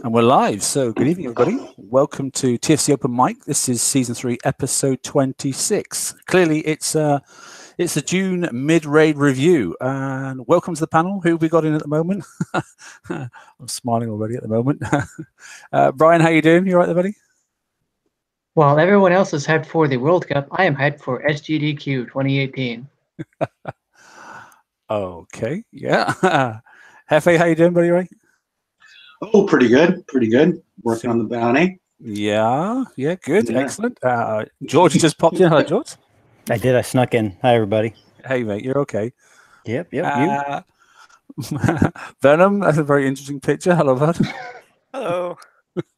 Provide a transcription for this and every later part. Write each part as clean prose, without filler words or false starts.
And we're live. So good evening, everybody. Welcome to TFC Open Mic. This is season 3, episode 26. Clearly, it's a June mid-raid review. And welcome to the panel. Who have we got in at the moment? I'm smiling already at the moment. Brian, how you doing? You all right there, buddy? While everyone else is hyped for the World Cup, I am hyped for SGDQ 2018. Okay, yeah. Hefe, how you doing, buddy? Right? Oh, pretty good. Pretty good. Working on the bounty. Yeah, good. Yeah. Excellent. George just popped in. Hello, George. I did. I snuck in. Hi, everybody. Hey, mate. You're okay. Yep. You. Venom, that's a very interesting picture. Hello, bud. Hello.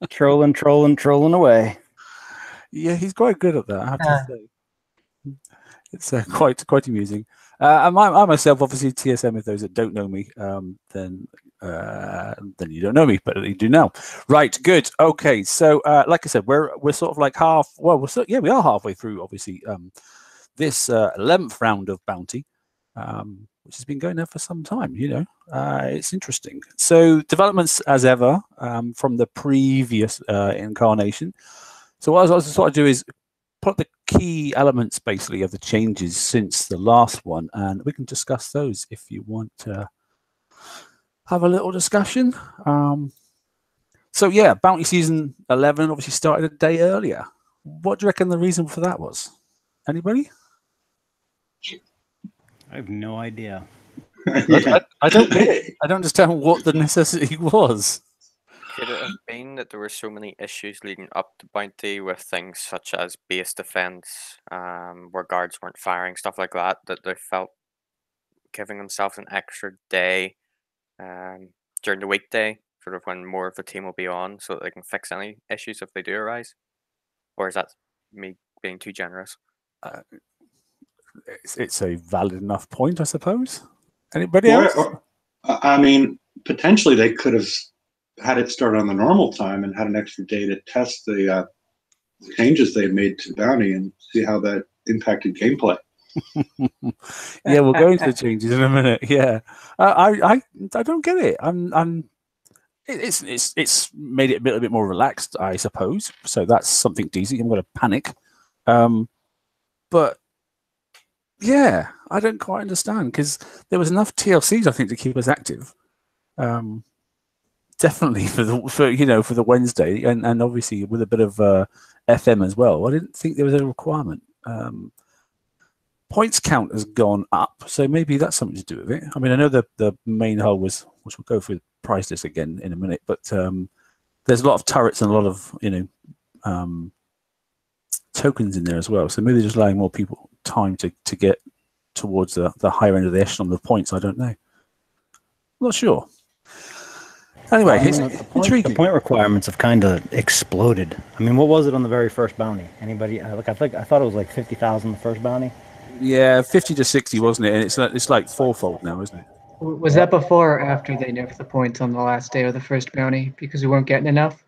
Trolling away. Yeah, he's quite good at that, I have to say. It's quite amusing. And I myself, obviously, TSM, if those that don't know me, then you don't know me, but you do now. Right, good. Okay, so like I said, we're sort of like we are halfway through, obviously, this 11th round of Bounty, which has been going there for some time, it's interesting. So developments as ever from the previous incarnation. So what I was sort of do is put the key elements basically of the changes since the last one, and we can discuss those if you want to have a little discussion. So yeah, Bounty Season 11 obviously started a day earlier. What do you reckon the reason for that was? Anybody? I have no idea. I don't get it. I don't understand what the necessity was. Could it have been that there were so many issues leading up to Bounty with things such as base defense, where guards weren't firing, stuff like that, that they felt giving themselves an extra day during the weekday, sort of when more of the team will be on, so that they can fix any issues if they do arise? Or is that me being too generous? It's a valid enough point, I suppose. Anybody else? I mean, potentially they could have had it start on the normal time and had an extra day to test the changes they made to Bounty and see how that impacted gameplay. Yeah, we'll go into the changes in a minute. Yeah, I don't get it. It's made it a little bit more relaxed, I suppose. So that's something decent. I'm going to panic, but yeah, I don't quite understand because there was enough TLCs, I think, to keep us active. Definitely for the Wednesday, and obviously with a bit of FM as well. I didn't think there was a requirement. Points count has gone up, so maybe that's something to do with it. I mean, I know the main hull was, which we'll go through the price list again in a minute, but there's a lot of turrets and a lot of tokens in there as well. So maybe they're just allowing more people time to get towards the higher end of the echelon of points. I don't know. I'm not sure. Anyway, the point requirements have kind of exploded. I mean, what was it on the very first bounty? Anybody? I thought it was like 50,000 the first bounty. Yeah, 50 to 60, wasn't it? And it's like fourfold now, isn't it? Was that before or after they nerfed the points on the last day of the first bounty because we weren't getting enough?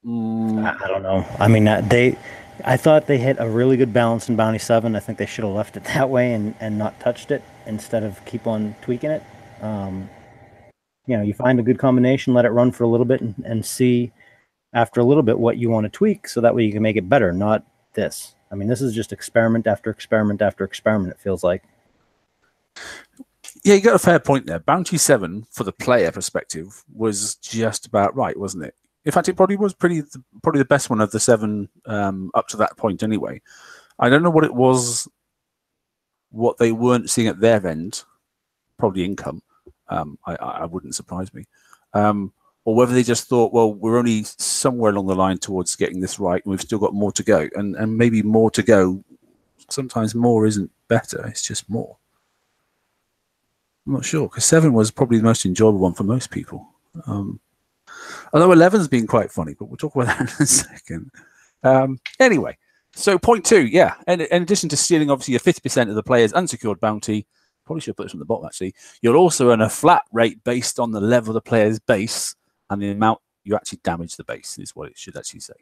I don't know. I mean, I thought they hit a really good balance in Bounty 7. I think they should have left it that way and not touched it instead of keep on tweaking it. You find a good combination, let it run for a little bit, and see after a little bit what you want to tweak, so that way you can make it better. Not this. I mean, this is just experiment after experiment after experiment. It feels like. Yeah, you got a fair point there. Bounty 7, for the player perspective, was just about right, wasn't it? In fact, it probably was probably the best one of the 7 up to that point. Anyway, I don't know what it was, what they weren't seeing at their end. Probably income. I wouldn't surprise me. Or whether they just thought, well, we're only somewhere along the line towards getting this right, and we've still got more to go. And maybe more to go, sometimes more isn't better, it's just more. I'm not sure, because 7 was probably the most enjoyable one for most people. Although 11's been quite funny, but we'll talk about that in a second. Anyway, so point 2, yeah. And in addition to stealing, obviously, a 50% of the player's unsecured bounty, probably should have put this on the bottom, actually. You'll also earn a flat rate based on the level of the player's base and the amount you actually damage the base, is what it should actually say.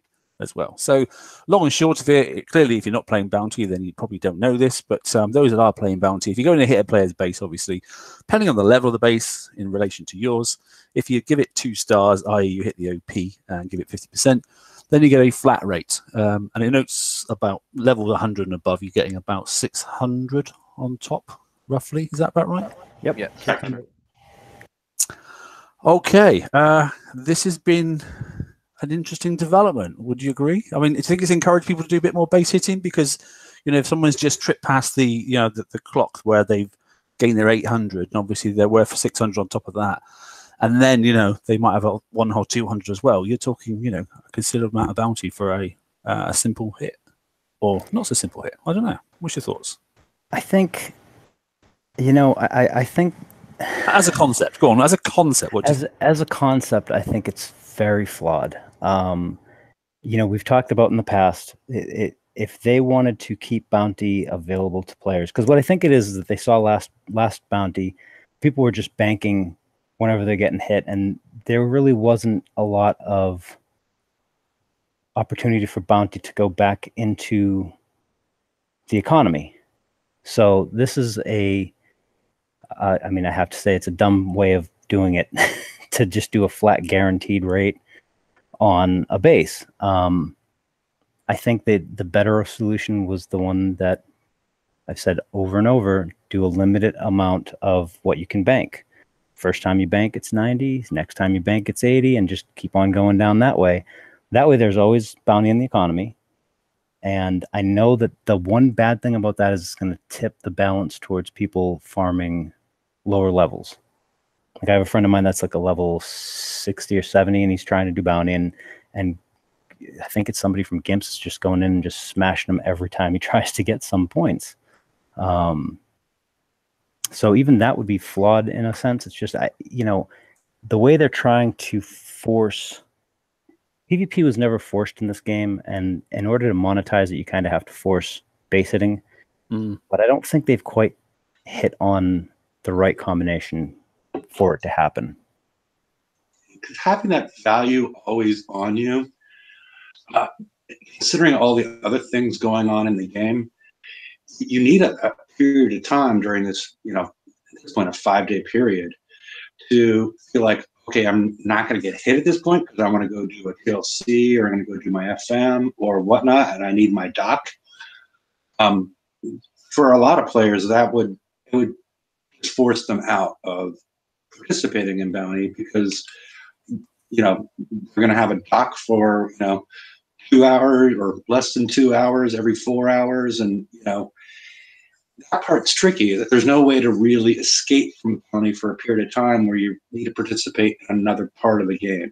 as well. So long and short of it, clearly if you're not playing bounty, then you probably don't know this, but those that are playing bounty, if you go in and hit a player's base, obviously, depending on the level of the base in relation to yours, if you give it 2 stars, i.e. you hit the OP and give it 50%, then you get a flat rate. And it notes about level 100 and above, you're getting about 600 on top, roughly. Is that about right? Yep. Yeah. 600. Okay. This has been an interesting development. Would you agree? I mean, do you think it's encouraged people to do a bit more base hitting? Because, if someone's just tripped past the, the clock where they've gained their 800, and obviously they're worth 600 on top of that, and then, they might have a 1 or 200 as well. You're talking, a considerable amount of bounty for a simple hit, or not so simple hit. I don't know. What's your thoughts? I think, I think as a concept, go on. As a concept, as a concept, I think it's very flawed. We've talked about in the past, if they wanted to keep bounty available to players, because what I think it is that they saw last bounty, people were just banking whenever they're getting hit, and there really wasn't a lot of opportunity for bounty to go back into the economy. So this is I have to say it's a dumb way of doing it to just do a flat guaranteed rate on a base. I think that the better solution was the one that I've said over and over: do a limited amount of what you can bank. First time you bank, it's 90. Next time you bank, it's 80, and just keep on going down that way. That way, there's always bounty in the economy. And I know that the one bad thing about that is it's going to tip the balance towards people farming lower levels. Like, I have a friend of mine that's like a level 60 or 70, and he's trying to do bounty, and I think it's somebody from Gimps is just going in and just smashing him every time he tries to get some points. So even that would be flawed in a sense. It's just, the way they're trying to force PvP was never forced in this game, and in order to monetize it, you kind of have to force base hitting. But I don't think they've quite hit on the right combination for it to happen. Having that value always on you, considering all the other things going on in the game, you need a period of time during this, at this point, a 5-day period, to feel like, okay, I'm not going to get hit at this point because I want to go do a TLC, or I'm going to go do my FM or whatnot, and I need my doc. For a lot of players, it would just force them out of participating in bounty, because they're going to have a doc for 2 hours or less than 2 hours every 4 hours, and that part's tricky. That there's no way to really escape from bounty for a period of time where you need to participate in another part of the game.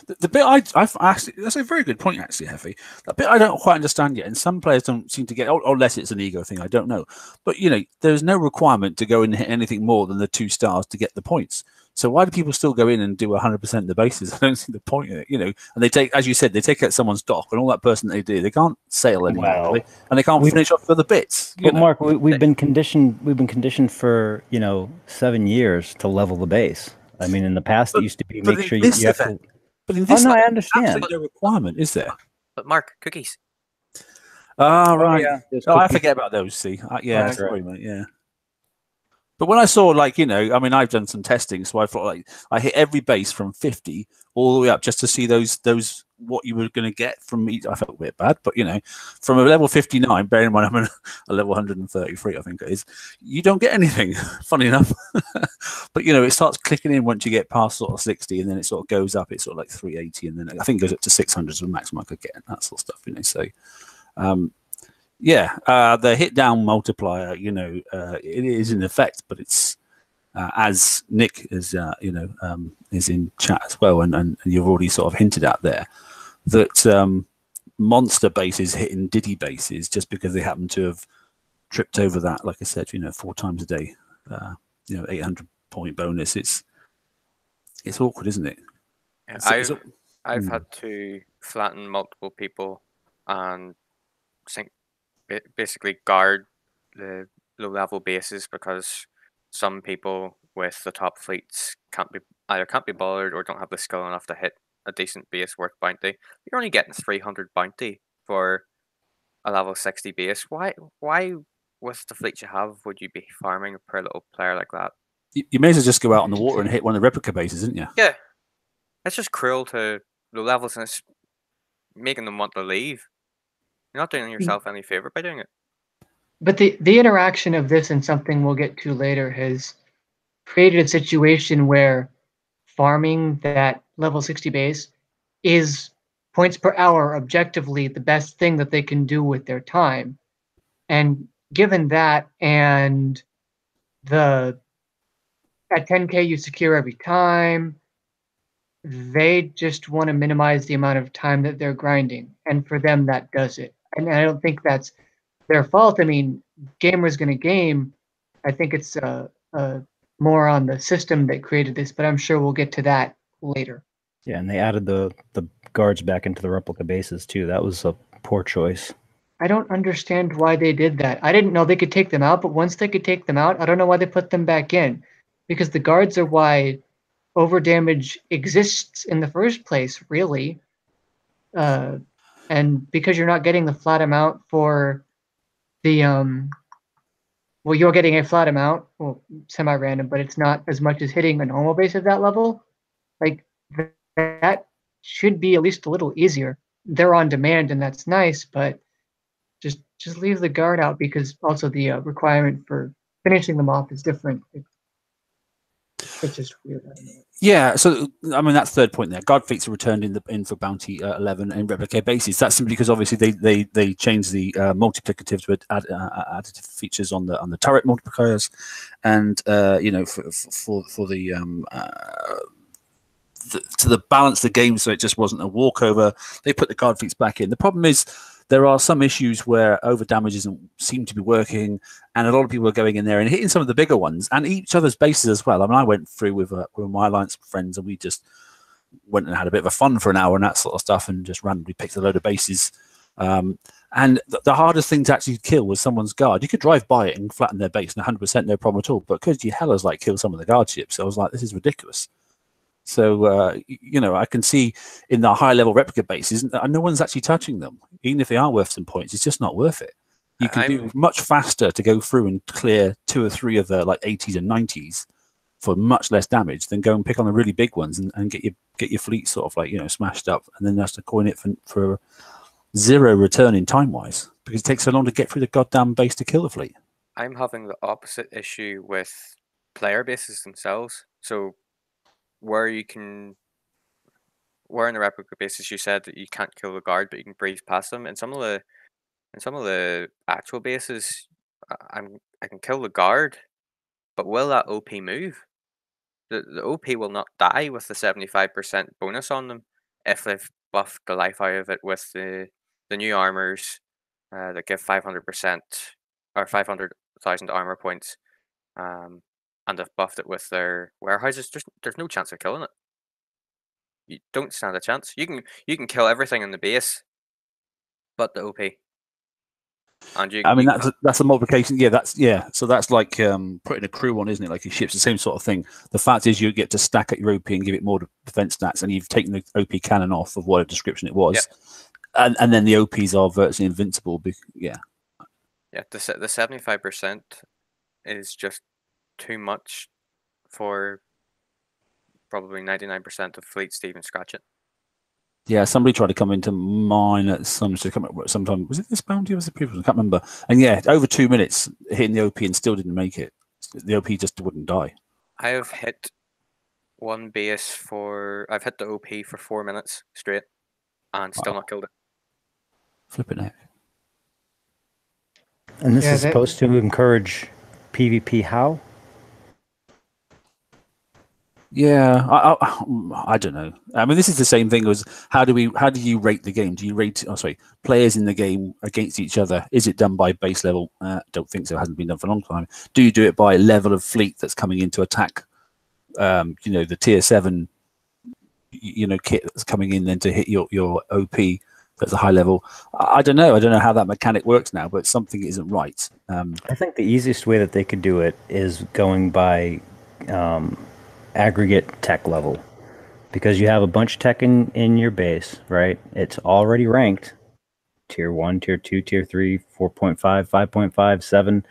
The bit I've actually, that's a very good point, actually, Heffy. The bit I don't quite understand yet, and some players don't seem to get, unless it's an ego thing, I don't know. But, there's no requirement to go and hit anything more than the 2 stars to get the points. So why do people still go in and do 100% of the bases? I don't see the point in it, and they take, as you said, they take out someone's dock, and all that person they do, they can't sail anymore, and they can't finish off the other bits. But Mark, we've been conditioned for 7 years to level the base. I mean, in the past, it used to be make sure you have to. But in this, I understand. Absolutely no requirement, is there? But Mark, cookies. Ah, right. Yeah. I forget about those. See, yeah, Right. sorry, mate. Yeah. But when I saw, I've done some testing, so I thought, I hit every base from 50 all the way up just to see those what you were going to get from each. I felt a bit bad, but from a level 59, bearing in mind I'm a level 133, I think it is, you don't get anything. Funny enough, but it starts clicking in once you get past sort of 60, and then it sort of goes up. It's sort of like 380, and then I think it goes up to 600 is the maximum I could get, and that sort of stuff. So. The hit down multiplier, it is in effect, but it's as Nick is, is in chat as well, and you've already sort of hinted at there that monster bases hitting Diddy bases just because they happen to have tripped over that, like I said, 4 times a day, 800 point bonus. It's awkward, isn't it? Yeah, I've had to flatten multiple people and basically guard the low level bases, because some people with the top fleets either can't be bothered or don't have the skill enough to hit a decent base worth bounty. You're only getting 300 bounty for a level 60 base. Why with the fleet you have would you be farming per little player like that? You may as well just go out on the water and hit one of the replica bases, isn't you? Yeah, it's just cruel to low levels, and it's making them want to leave. You're not doing yourself any favor by doing it. But the interaction of this and something we'll get to later has created a situation where farming that level 60 base is points per hour objectively the best thing that they can do with their time. And given that, and at 10K you secure every time, they just want to minimize the amount of time that they're grinding. And for them, that does it. And I don't think that's their fault. I mean, gamers gonna game. I think it's more on the system that created this, but I'm sure we'll get to that later. Yeah, and they added the guards back into the replica bases too. That was a poor choice. I don't understand why they did that. I didn't know they could take them out, but once they could take them out, I don't know why they put them back in. Because the guards are why overdamage exists in the first place, really. And because you're not getting the flat amount for the well, you're getting a flat amount, well, semi-random, but it's not as much as hitting a normal base at that level. Like, that should be at least a little easier. They're on demand, and that's nice, but just leave the guard out, because also the requirement for finishing them off is different. It's just weird. I don't know. Yeah, so I mean that's third point there. Guard fleets are returned in for bounty 11 and replica bases. That's simply because obviously they changed the multiplicative to additive features on the turret multipliers, and you know for the to balance the game so it just wasn't a walkover. They put the guard fleets back in. The problem is there are some issues where over damage doesn't seem to be working, and a lot of people are going in there and hitting some of the bigger ones and each other's bases as well. I mean, I went through with my alliance friends, and we just went and had a bit of a fun for an hour and that sort of stuff, and just randomly picked a load of bases. And the hardest thing to actually kill was someone's guard. You could drive by it and flatten their base, and 100% no problem at all. But could you hell as like kill some of the guard ships? So I was like, this is ridiculous. So, you know, I can see in the high-level replica bases, no one's actually touching them. Even if they are worth some points, it's just not worth it. You can do much faster to go through and clear 2 or 3 of the like 80s and 90s for much less damage than go and pick on the really big ones and get your fleet sort of like, you know, smashed up, and then that's to coin it for 0 return in time-wise, because it takes so long to get through the goddamn base to kill the fleet. I'm having the opposite issue with player bases themselves. So where in the replica bases you said that you can't kill the guard, but you can breeze past them. In some of the actual bases, I can kill the guard, but will that OP move? The OP will not die with the 75% bonus on them if they've buffed the life out of it with the new armors that give 500% or 500,000 armor points. And they've buffed it with their warehouses. There's no chance of killing it. You don't stand a chance. You can kill everything in the base, but the OP. And I mean that's a multiplication. Yeah, so that's like putting a crew on, isn't it? Like your ship's the same sort of thing. The fact is you get to stack at your OP and give it more defense stats, and you've taken the OP cannon off of what description it was, and then the OPs are virtually invincible. Yeah, the 75% is just too much for probably 99% of fleets to even scratch it. Yeah, somebody tried to come into mine at sometime. Was it this bounty or was it previous? I can't remember. And yeah, over 2 minutes hitting the OP and still didn't make it. The OP just wouldn't die. I have hit one base I've hit the OP for 4 minutes straight and still not killed it. Flipping heck. And this is supposed to encourage PvP how? Yeah, I don't know. I mean, this is the same thing as how do you rate the game? Do you rate players in the game against each other? Is it done by base level? Don't think so. It hasn't been done for a long time. Do you do it by level of fleet that's coming into attack? You know, the tier 7, you know, kit that's coming in then to hit your OP that's a high level. I don't know. I don't know how that mechanic works now, but something isn't right. I think the easiest way that they could do it is going by aggregate tech level. because you have a bunch of tech in your base, right? It's already ranked tier 1, tier 2, tier 3, 4.5, 5.5, 7,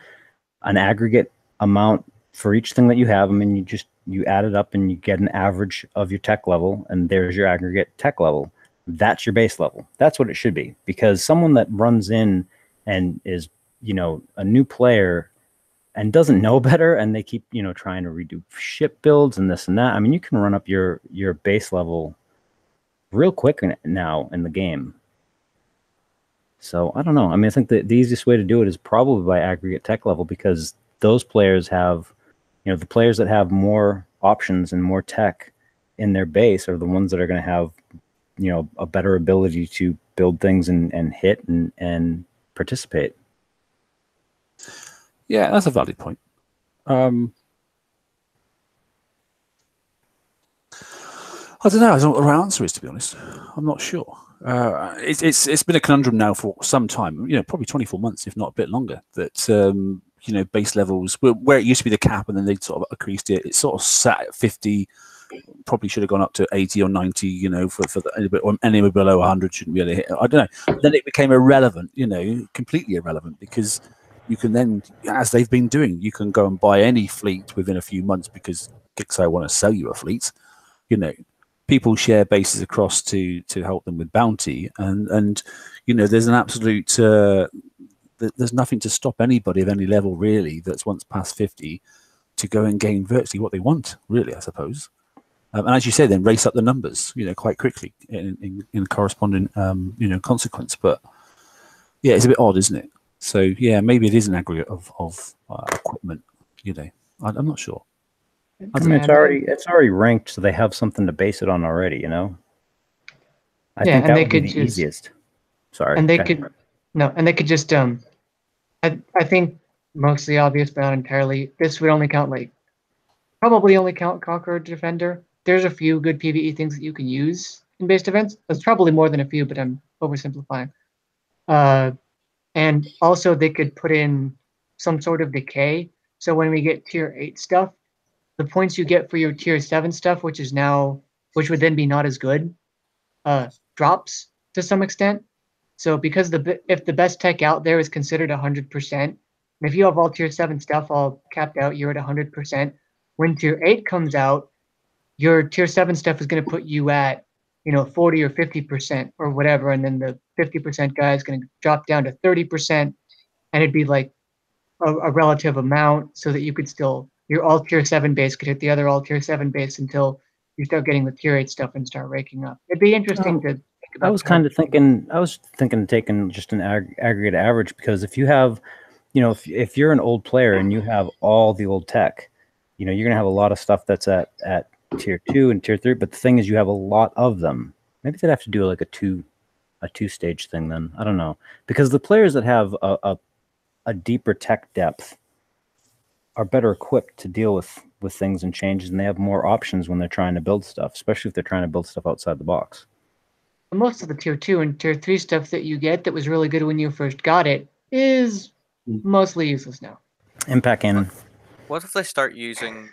an aggregate amount for each thing that you have. I mean, you add it up and you get an average of your tech level, and there's your aggregate tech level. That's your base level. That's what it should be, because someone that runs in and is, a new player and doesn't know better, and they keep, trying to redo ship builds and this and that. I mean, you can run up your base level real quick now in the game. So I don't know. I mean, I think the easiest way to do it is probably by aggregate tech level, because those players have, the players that have more options and more tech in their base are the ones that are going to have, a better ability to build things and hit and participate. Yeah, that's a valid point. I don't know. I don't know what the right answer is, to be honest. I'm not sure. It's been a conundrum now for some time. Probably 24 months, if not a bit longer. That base levels where it used to be the cap, and then they sort of increased it. It sort of sat at 50. Probably should have gone up to 80 or 90. For anywhere below 100 shouldn't be able to hit. I don't know. Then it became irrelevant. Completely irrelevant, because you can then, as they've been doing, you can go and buy any fleet within a few months because Gixo want to sell you a fleet. People share bases across to help them with bounty, and there's an absolute there's nothing to stop anybody of any level really that's once past 50 to go and gain virtually what they want, really, I suppose. And as you say, then race up the numbers, quite quickly in corresponding consequence. But yeah, it's a bit odd, isn't it? So yeah, maybe it is an aggregate of equipment. I'm not sure. I mean, it's already ranked, so they have something to base it on already. I think that would be the easiest. Sorry, and they could just I think mostly obvious, but not entirely. This would only count probably only count Conqueror Defender. There's a few good PvE things that you can use in base defense. There's probably more than a few, but I'm oversimplifying. And also they could put in some sort of decay. So when we get tier 8 stuff, the points you get for your tier 7 stuff, which would then be not as good, drops to some extent. So because if the best tech out there is considered 100%, and if you have all tier 7 stuff all capped out, you're at 100%. When tier 8 comes out, your tier 7 stuff is going to put you at 40 or 50% or whatever, and then the 50% guy is going to drop down to 30%, and it'd be like a relative amount, so that you could still, your all tier 7 base could hit the other all tier 7 base until you start getting the tier 8 stuff and start raking up. It'd be interesting to think about. I was thinking taking just an aggregate average, because if you have, if you're an old player and you have all the old tech, you're going to have a lot of stuff that's at tier 2 and tier 3, but the thing is, you have a lot of them. Maybe they'd have to do like a two-stage thing then. I don't know, because the players that have a deeper tech depth are better equipped to deal with things and changes, and they have more options when they're trying to build stuff, especially if they're trying to build stuff outside the box. Most of the tier 2 and tier 3 stuff that you get that was really good when you first got it is mostly useless now. Impact cannon. What if they start using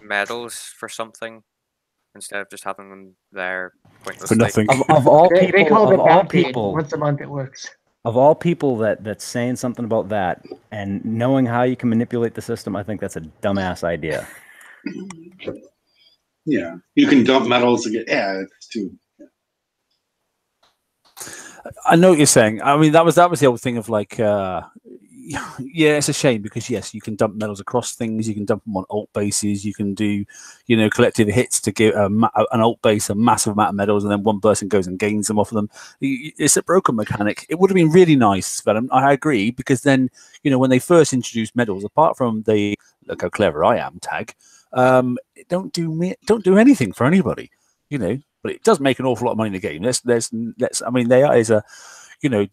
medals for something instead of just having them there pointlessly? For nothing. Of all people, they call it of all bounty. people, Once a month it works. Of all people that's saying something about that and knowing how you can manipulate the system, I think that's a dumbass idea. Yeah, you can dump medals again. Yeah, it's too. I know what you're saying. I mean, that was the old thing of yeah, it's a shame, because yes, you can dump medals across things. You can dump them on alt bases. You can do, collective hits to give an alt base a massive amount of medals, and then one person goes and gains them off of them. It's a broken mechanic. It would have been really nice, but I agree, because then, when they first introduced medals, apart from the "look how clever I am" tag, don't do anything for anybody, But it does make an awful lot of money in the game. I mean, there is a,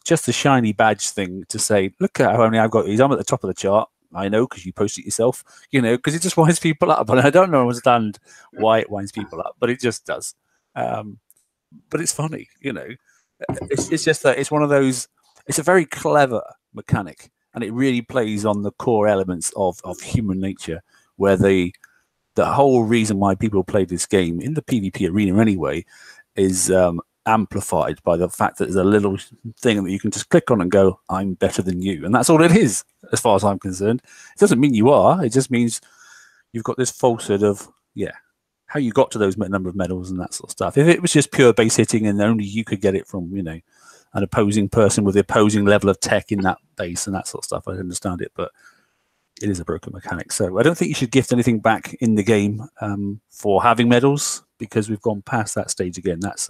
just the shiny badge thing to say, look at how many I've got these. I'm at the top of the chart. I know, because you post it yourself, because it just winds people up. And I don't understand why it winds people up, but it just does. But it's funny, It's just that it's one of those. It's a very clever mechanic, and it really plays on the core elements of human nature, where the the whole reason why people play this game in the PvP arena anyway is amplified by the fact that there's a little thing that you can just click on and go, I'm better than you. And that's all it is, as far as I'm concerned. It doesn't mean you are. It just means you've got this falsehood of, how you got to those number of medals and that sort of stuff. If it was just pure base hitting and only you could get it from, an opposing person with the opposing level of tech in that base and that sort of stuff, I understand it, but it is a broken mechanic. So I don't think you should gift anything back in the game for having medals, because we've gone past that stage again. That's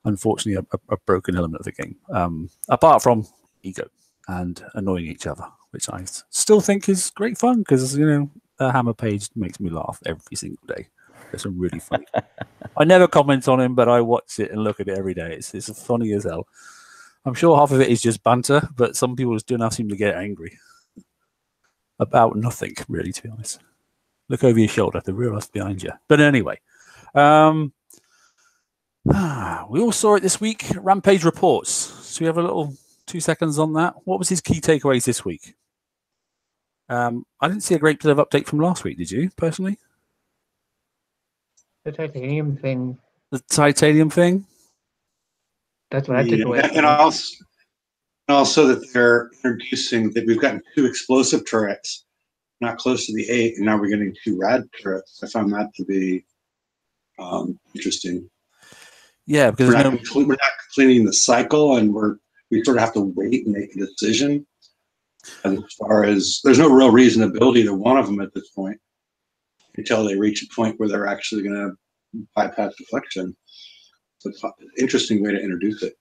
unfortunately a broken element of the game, apart from ego and annoying each other, which I still think is great fun, because the Hammer page makes me laugh every single day. There's some really funny. I never comment on him, but I watch it and look at it every day. It's funny as hell. I'm sure half of it is just banter, but some people just do not seem to get angry about nothing, really, to be honest. Look over your shoulder, the real us behind you. But anyway, we all saw it this week. Rampage reports. So we have a little 2 seconds on that. What was his key takeaways this week? I didn't see a great deal of update from last week. Did you, personally? The titanium thing. The titanium thing? That's what I took away. And also that they're introducing that we've gotten 2 explosive turrets, not close to the 8, and now we're getting 2 rad turrets. I found that to be interesting. Yeah, because we're not completing the cycle, and we sort of have to wait and make a decision. As far as there's no real reason to build either one of them at this point until they reach a point where they're actually going to bypass deflection. So it's an interesting way to introduce it.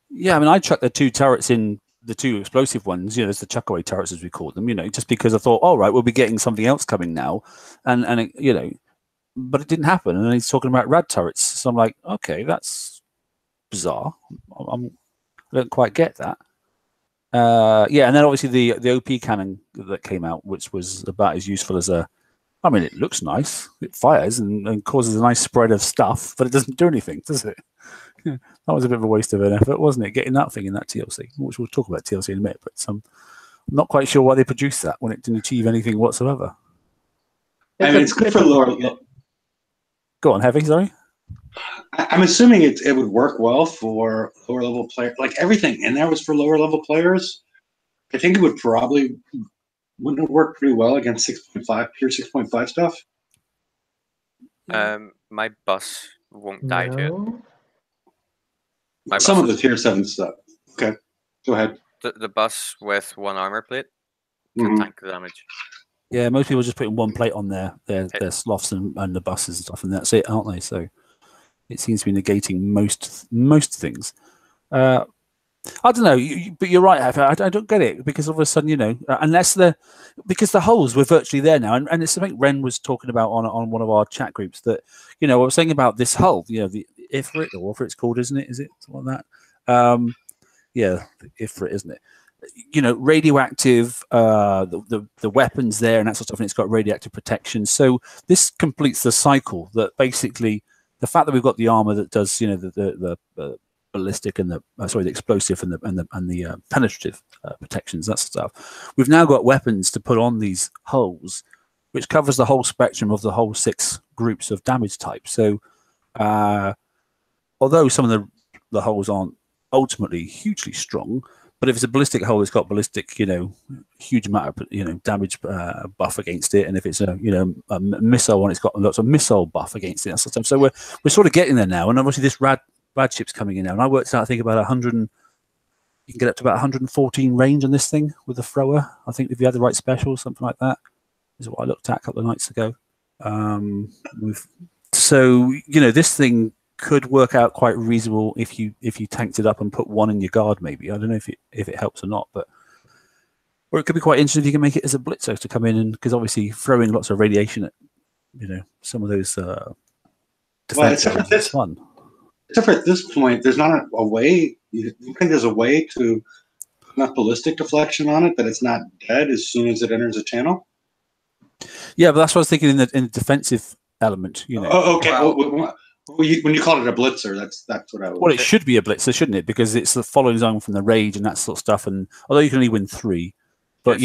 Yeah, I mean, I chucked the 2 turrets in, the 2 explosive ones, there's the chuckaway turrets as we call them, just because I thought, all right, we'll be getting something else coming now. And it, but it didn't happen. And then he's talking about rad turrets. So I'm like, okay, that's bizarre. I don't quite get that. And then obviously the OP cannon that came out, which was about as useful as it looks nice. It fires and causes a nice spread of stuff, but it doesn't do anything, does it? That was a bit of a waste of an effort, wasn't it? Getting that thing in that TLC, which we'll talk about TLC in a minute, but I'm not quite sure why they produced that when it didn't achieve anything whatsoever. It's good for lower. Go on, Heavy, sorry. I'm assuming it would work well for lower level players. Like everything in there was for lower level players. I think it would wouldn't it work pretty well against 6.5 pure 6.5 stuff. My bus won't die to it. Some of the tier 7 stuff. Okay, go ahead. The bus with 1 armor plate can tank the damage. Yeah, most people just putting 1 plate on their sloths and the buses and stuff, and that's it, aren't they? So it seems to be negating most things. I don't know, but you're right, I don't get it, because all of a sudden, because the holes were virtually there now, and it's something Ren was talking about on one of our chat groups, that, I was saying about this hull, the Ifrit, or whatever it's called, isn't it? Is it something like that? The Ifrit, isn't it? Radioactive, the weapons there and that sort of stuff, and it's got radioactive protection. So this completes the cycle that basically the fact that we've got the armor that does, the ballistic and the explosive and the penetrative protections, that stuff. We've now got weapons to put on these hulls, which covers the whole spectrum of the whole 6 groups of damage types. So, although some of the hulls aren't ultimately hugely strong, but if it's a ballistic hull, it's got ballistic, huge amount of, damage buff against it. And if it's a missile one, it's got lots of missile buff against it. That sort of stuff. So we're sort of getting there now. And obviously this rad ship's coming in now. And I worked out, I think, about 100, you can get up to about 114 range on this thing with the thrower. I think if you had the right special, something like that, is what I looked at a couple of nights ago. So, this thing could work out quite reasonable if you tanked it up and put 1 in your guard, maybe. I don't know if it helps or not, but or it could be quite interesting if you can make it as a blitzer to come in, and because obviously throwing lots of radiation at some of those defense is fun. Except for at this point, there's not a way. You think there's a way to enough ballistic deflection on it that it's not dead as soon as it enters a channel? Yeah, but that's what I was thinking in the defensive element. Oh, okay. Wow. When you call it a blitzer, that's what I would. Well, it should be a blitzer, shouldn't it? Because it's the following zone from the rage and that sort of stuff. And although you can only win 3, but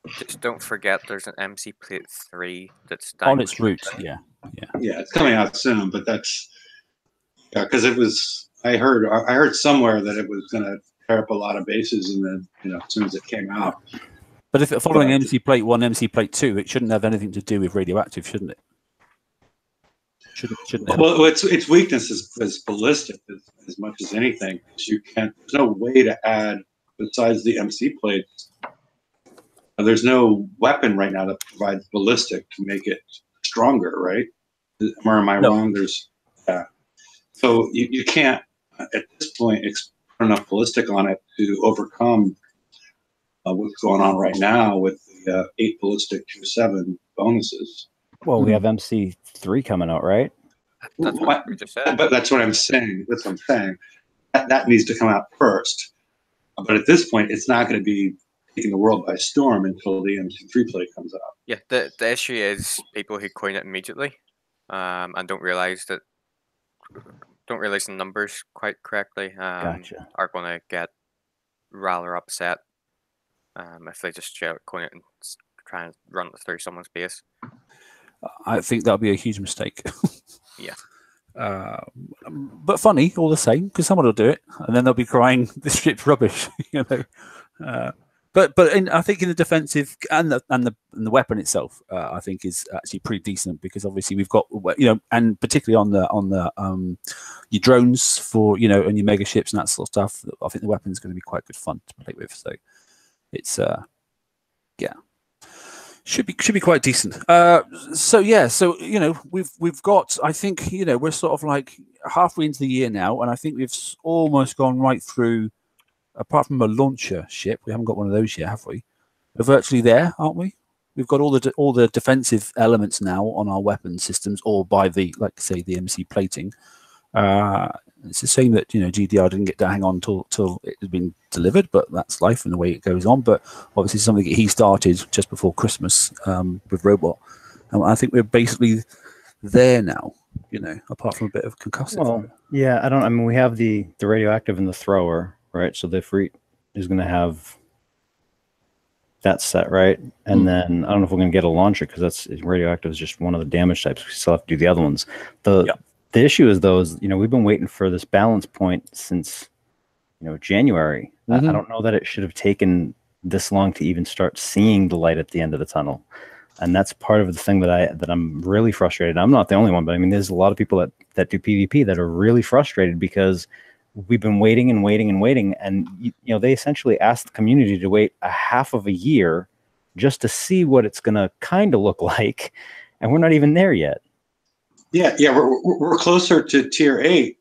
Just don't forget there's an MC Plate 3 that's On its route. Yeah. Yeah, it's coming out soon, but that's because it was. I heard somewhere that it was going to tear up a lot of bases, and then as soon as it came out. But if following MC Plate 1, MC Plate 2, it shouldn't have anything to do with radioactive, shouldn't it? Shouldn't it? Well, its weakness is ballistic as much as anything. There's no way to add besides the MC plates. There's no weapon right now that provides ballistic to make it stronger, right? Or am I wrong? So you can't at this point put enough ballistic on it to overcome what's going on right now with the 8 ballistic 2.7 bonuses. Well, we have MC3 coming out, right? That's what we just said. But that's what I'm saying. That's what I'm saying. That needs to come out first. But at this point, it's not going to be taking the world by storm until the MC3 plate comes out. Yeah, the issue is people who coin it immediately and don't realize the numbers quite correctly Gotcha. are going to get rather upset if they just coin it and try and run it through someone's base. I think that'll be a huge mistake. Yeah. But funny all the same, because someone will do it, and then they'll be crying, "This ship's rubbish," But I think in the defensive and the weapon itself, I think is actually pretty decent, because obviously we've got and particularly on the your drones for and your mega ships and that sort of stuff. I think the weapon's going to be quite good fun to play with. So it's should be quite decent. So we've got, I think we're sort of like halfway into the year now, and I think we've almost gone right through. Apart from a launcher ship, we haven't got one of those yet, have we? We're virtually there, aren't we? We've got all the defensive elements now on our weapon systems, or by the the MC plating. It's a shame that GDR didn't get to hang on till it had been delivered, but that's life and the way it goes on. But obviously something he started just before Christmas with Robot, and I think we're basically there now. Apart from a bit of concussive. Well, yeah, I mean, we have the radioactive and the thrower, right? So the fleet is going to have that set, right? And then I don't know if we're going to get a launcher, because radioactive is just one of the damage types. We still have to do the other ones. The issue is we've been waiting for this balance point since January. I don't know that it should have taken this long to even start seeing the light at the end of the tunnel. And that's part of the thing that I'm really frustrated. I'm not the only one, but I mean, there's a lot of people that do PvP that are really frustrated, because we've been waiting and waiting and waiting, and they essentially asked the community to wait a half of a year just to see what it's going to kind of look like, and we're not even there yet. Yeah, we're closer to tier 8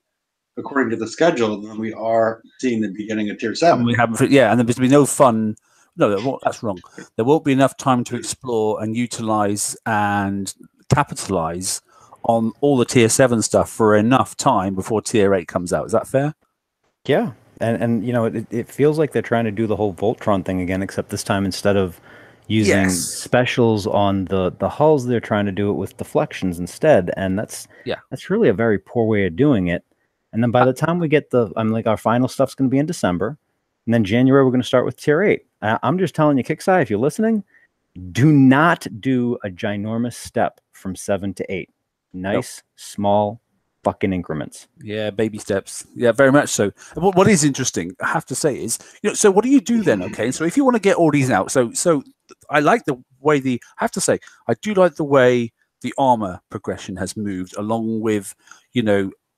according to the schedule than we are seeing the beginning of tier 7. And we haven't, and there's been no fun. No, that's wrong. There won't be enough time to explore and utilize and capitalize on all the tier 7 stuff for enough time before tier 8 comes out. Is that fair? Yeah, and it feels like they're trying to do the whole Voltron thing again, except this time instead of using specials on the hulls, they're trying to do it with deflections instead, and that's really a very poor way of doing it. And then by the time we get our final stuff's going to be in December, and then January we're going to start with tier 8. I'm just telling you, Kicksai, if you're listening, do not do a ginormous step from 7 to 8. Nice, small, fucking increments. Yeah, baby steps. Yeah, very much so. What is interesting, I have to say, is so what do you do then? Okay, so if you want to get all these out, so I like the way I have to say, I do like the way the armor progression has moved, along with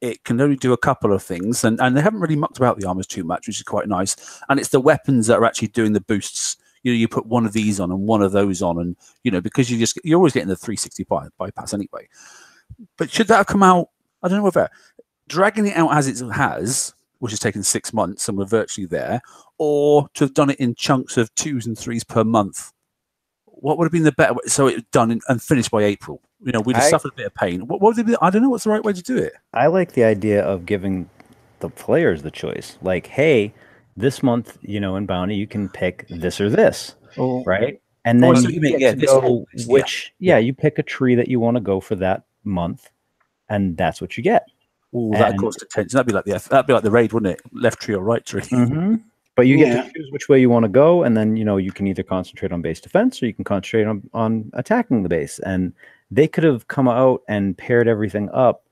it can only do a couple of things, and they haven't really mucked about the armors too much, which is quite nice. And it's the weapons that are actually doing the boosts. You put one of these on and one of those on, and because you're always getting the 360 bypass anyway. But should that have come out? I don't know whether dragging it out as it has, which has taken 6 months and we're virtually there, or to have done it in chunks of 2s and 3s per month. What would have been the better way? So it's done and finished by April. We'd have suffered a bit of pain. What would it be? I don't know what's the right way to do it. I like the idea of giving the players the choice. Like, hey, this month, in Bounty, you can pick this or this, right? And then you get to go which, you pick a tree that you want to go for that month, and that's what you get. Oh, that caused attention. That'd be like the raid, wouldn't it? Left tree or right tree. But you get to choose which way you want to go, and then you can either concentrate on base defense or you can concentrate on attacking the base. And they could have come out and paired everything up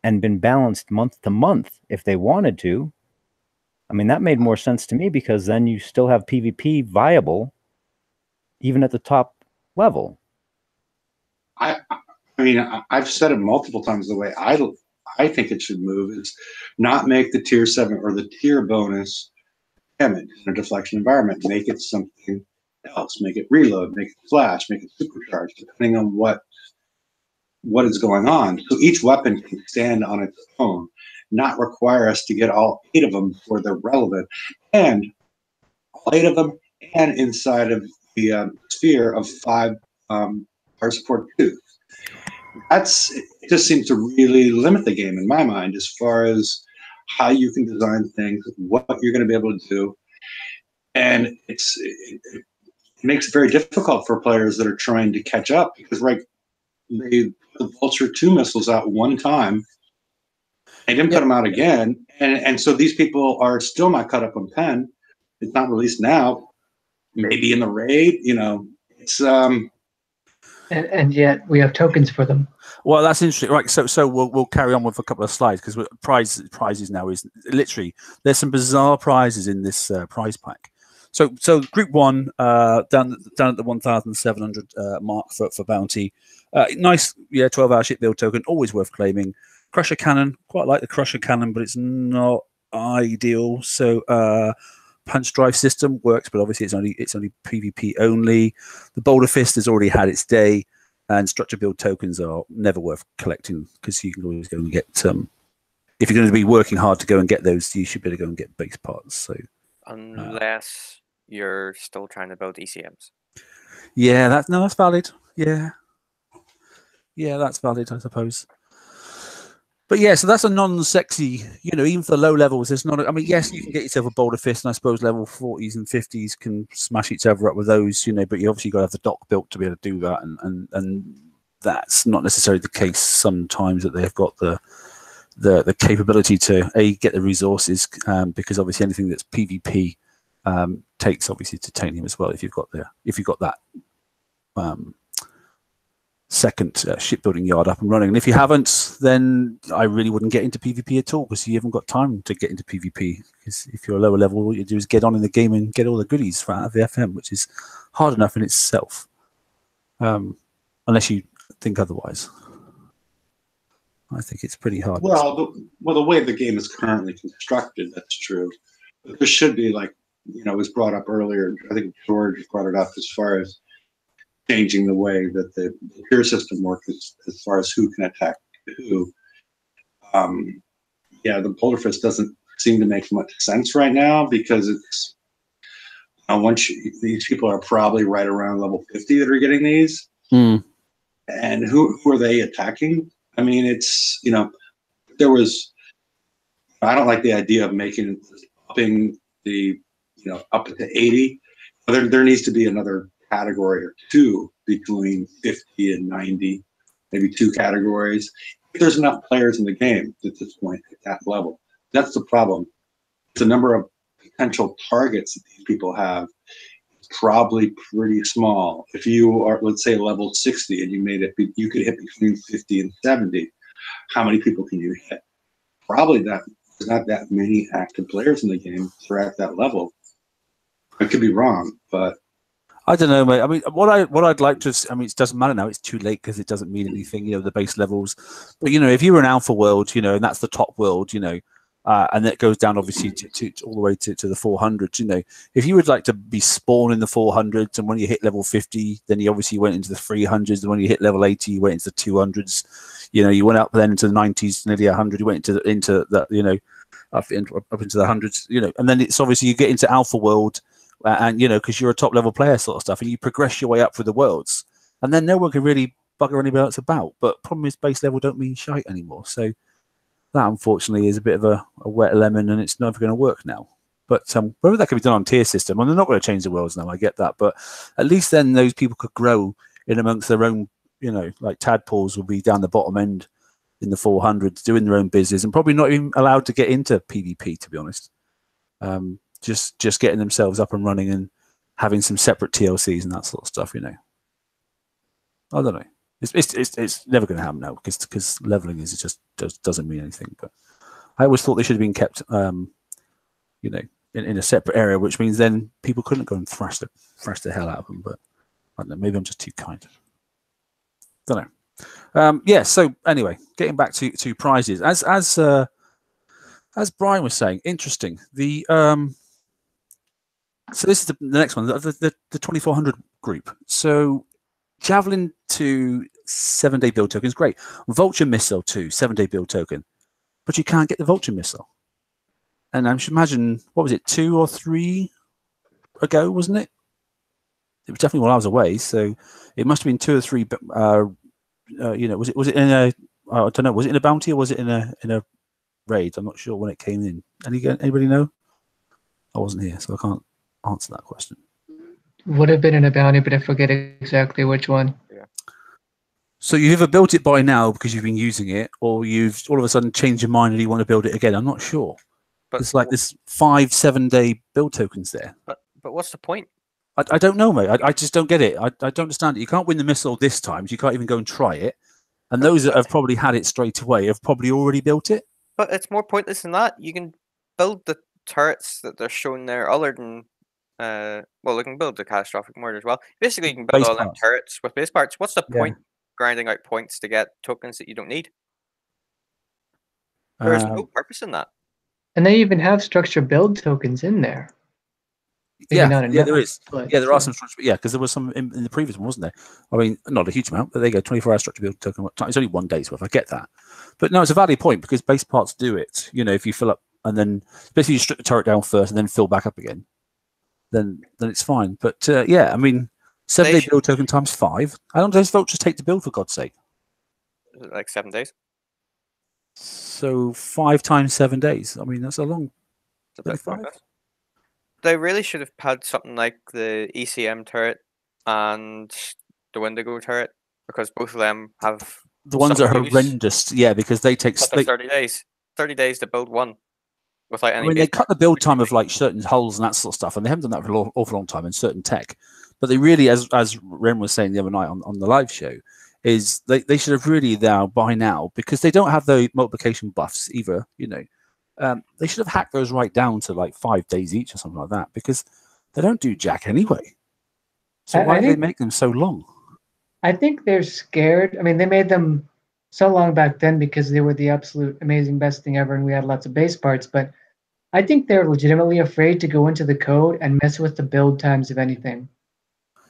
and been balanced month to month if they wanted to. I mean, that made more sense to me, because then you still have PvP viable even at the top level. I mean, I've said it multiple times. The way I think it should move is not make the tier 7 or the tier bonus damage in a deflection environment. Make it something else. Make it reload. Make it flash. Make it supercharge, depending on what is going on. So each weapon can stand on its own, not require us to get all 8 of them before they're relevant, and all 8 of them, and inside of the sphere of 5 fire support 2. It just seems to really limit the game in my mind as far as how you can design things, what you're going to be able to do, and it makes it very difficult for players that are trying to catch up, because they put the Vulture 2 missiles out one time, they didn't put them out again, and so these people are still not caught up on Pen. It's not released now. Maybe in the raid, it's and yet we have tokens for them. Well, that's interesting, right? So we'll carry on with a couple of slides, because prizes now is literally, there's some bizarre prizes in this prize pack. So group 1 down at the 1,700 mark for bounty. Nice, 12-hour ship build token, always worth claiming. Crusher cannon, quite like the Crusher cannon, but it's not ideal. So punch drive system works, but obviously it's only PvP only. The Boulder Fist has already had its day, and structure build tokens are never worth collecting, because you can always go and get if you're going to be working hard to go and get those, you should be able to go and get base parts. So unless you're still trying to build ECMs. Yeah, that's valid. Yeah, that's valid, I suppose. But yeah, so that's a non-sexy, even for the low levels, there's not, I mean, yes, you can get yourself a Boulder Fist, and I suppose level 40s and 50s can smash each other up with those, but you obviously got to have the dock built to be able to do that, and that's not necessarily the case sometimes, that they've got the capability to get the resources, because obviously anything that's PvP takes obviously titanium as well, if you've got that second shipbuilding yard up and running. And if you haven't, then I really wouldn't get into PvP at all, because you haven't got time to get into PvP. Because if you're a lower level, all you do is get on in the game and get all the goodies out of the FM, which is hard enough in itself, unless you think otherwise. I think it's pretty hard. Well, the way the game is currently constructed, that's true. But there should be, like, it was brought up earlier, I think George brought it up, as far as changing the way that the tier system works as far as who can attack who. The Boulder Fist doesn't seem to make much sense right now, because it's these people are probably right around level 50 that are getting these, and who are they attacking? I mean, it's there was. I don't like the idea of upping the up to 80. There needs to be another category or 2 between 50 and 90, maybe 2 categories. If there's enough players in the game at this point at that level, that's the problem. The number of potential targets that these people have is probably pretty small. If you are, let's say, level 60 and you could hit between 50 and 70, how many people can you hit? Probably there's not that many active players in the game that are at that level. I could be wrong, but I don't know, mate. I mean, what I'd like to, I mean, it doesn't matter now. It's too late, because it doesn't mean anything, the base levels. But, if you were an alpha world, and that's the top world, and that goes down, obviously, to all the way to the 400s, if you would like to be spawned in the 400s, and when you hit level 50, then you obviously went into the 300s, and when you hit level 80, you went into the 200s, you went up then into the 90s, nearly 100, you went into that, up into the hundreds, and then it's obviously you get into alpha world, and because you're a top level player sort of stuff, and you progress your way up through the worlds, and then no one can really bugger anybody else about. But problem is, base level don't mean shite anymore, so that unfortunately is a bit of a wet lemon, and it's never going to work now. But whether that can be done on tier system, and they're not going to change the worlds now, I get that, but at least then those people could grow in amongst their own, like tadpoles will be down the bottom end in the 400s doing their own business, and probably not even allowed to get into PvP, to be honest. just getting themselves up and running and having some separate TLCs and that sort of stuff. You know, I don't know. It's never going to happen now because leveling is just doesn't mean anything. But I always thought they should have been kept, you know, in a separate area, which means then people couldn't go and thrash the hell out of them. But I don't know. Maybe I'm just too kind. Don't know. Yeah. So anyway, getting back to prizes, as Brian was saying, interesting. The so this is the next one, the 2400 group. So Javelin to 7-day build token is great. Vulture missile to 7-day build token, but you can't get the Vulture missile. And I should imagine, what was it, 2 or 3 ago, wasn't it? It was definitely while I was away, so it must have been 2 or 3. You know, was it in a? I don't know. Was it in a bounty or was it in a raid? I'm not sure when it came in. Anybody know? I wasn't here, so I can't answer that question. Would have been in a bounty, but I forget exactly which one. Yeah. So you've either built it by now because you've been using it, or you've all of a sudden changed your mind and you want to build it again. I'm not sure. But it's like this 5-7 day build tokens there. But what's the point? I don't know, mate. I just don't get it. I don't understand it. You can't win the missile this time. So you can't even go and try it. And those that have probably had it straight away have probably already built it. But it's more pointless than that. You can build the turrets that they're shown there, other than well, they can build the catastrophic mortar as well. Basically, you can build all them turrets with base parts. What's the point grinding out points to get tokens that you don't need? There's no purpose in that. And they even have structure build tokens in there. Maybe not enough, there is. Yeah, there are some structure. Yeah, because there was some in the previous one, wasn't there? I mean, not a huge amount, but there you go. 24-hour structure build token. It's only 1 day's worth. I get that, but no, it's a valid point because base parts do it. You know, if you fill up and then basically you strip the turret down first and then fill back up again, then it's fine. But yeah, I mean, 7-day build token times 5. How long does vultures take to build, for God's sake? Like 7 days. So 5 times 7 days. I mean, that's a long. They really should have had something like the ECM turret and the Wendigo turret, because both of them have the ones that are horrendous. Yeah, because they take 30 days. 30 days to build one without any. I mean, they cut the build time of like certain hulls and that sort of stuff, and they haven't done that for an awful long time in certain tech. But they really, as Ren was saying the other night on the live show, is they should have really by now, because they don't have the multiplication buffs either. You know. They should have hacked those right down to like 5 days each or something like that, because they don't do jack anyway. So why do they make them so long? I think they're scared. I mean, they made them so long back then because they were the absolute amazing best thing ever, and we had lots of base parts. But I think they're legitimately afraid to go into the code and mess with the build times of anything.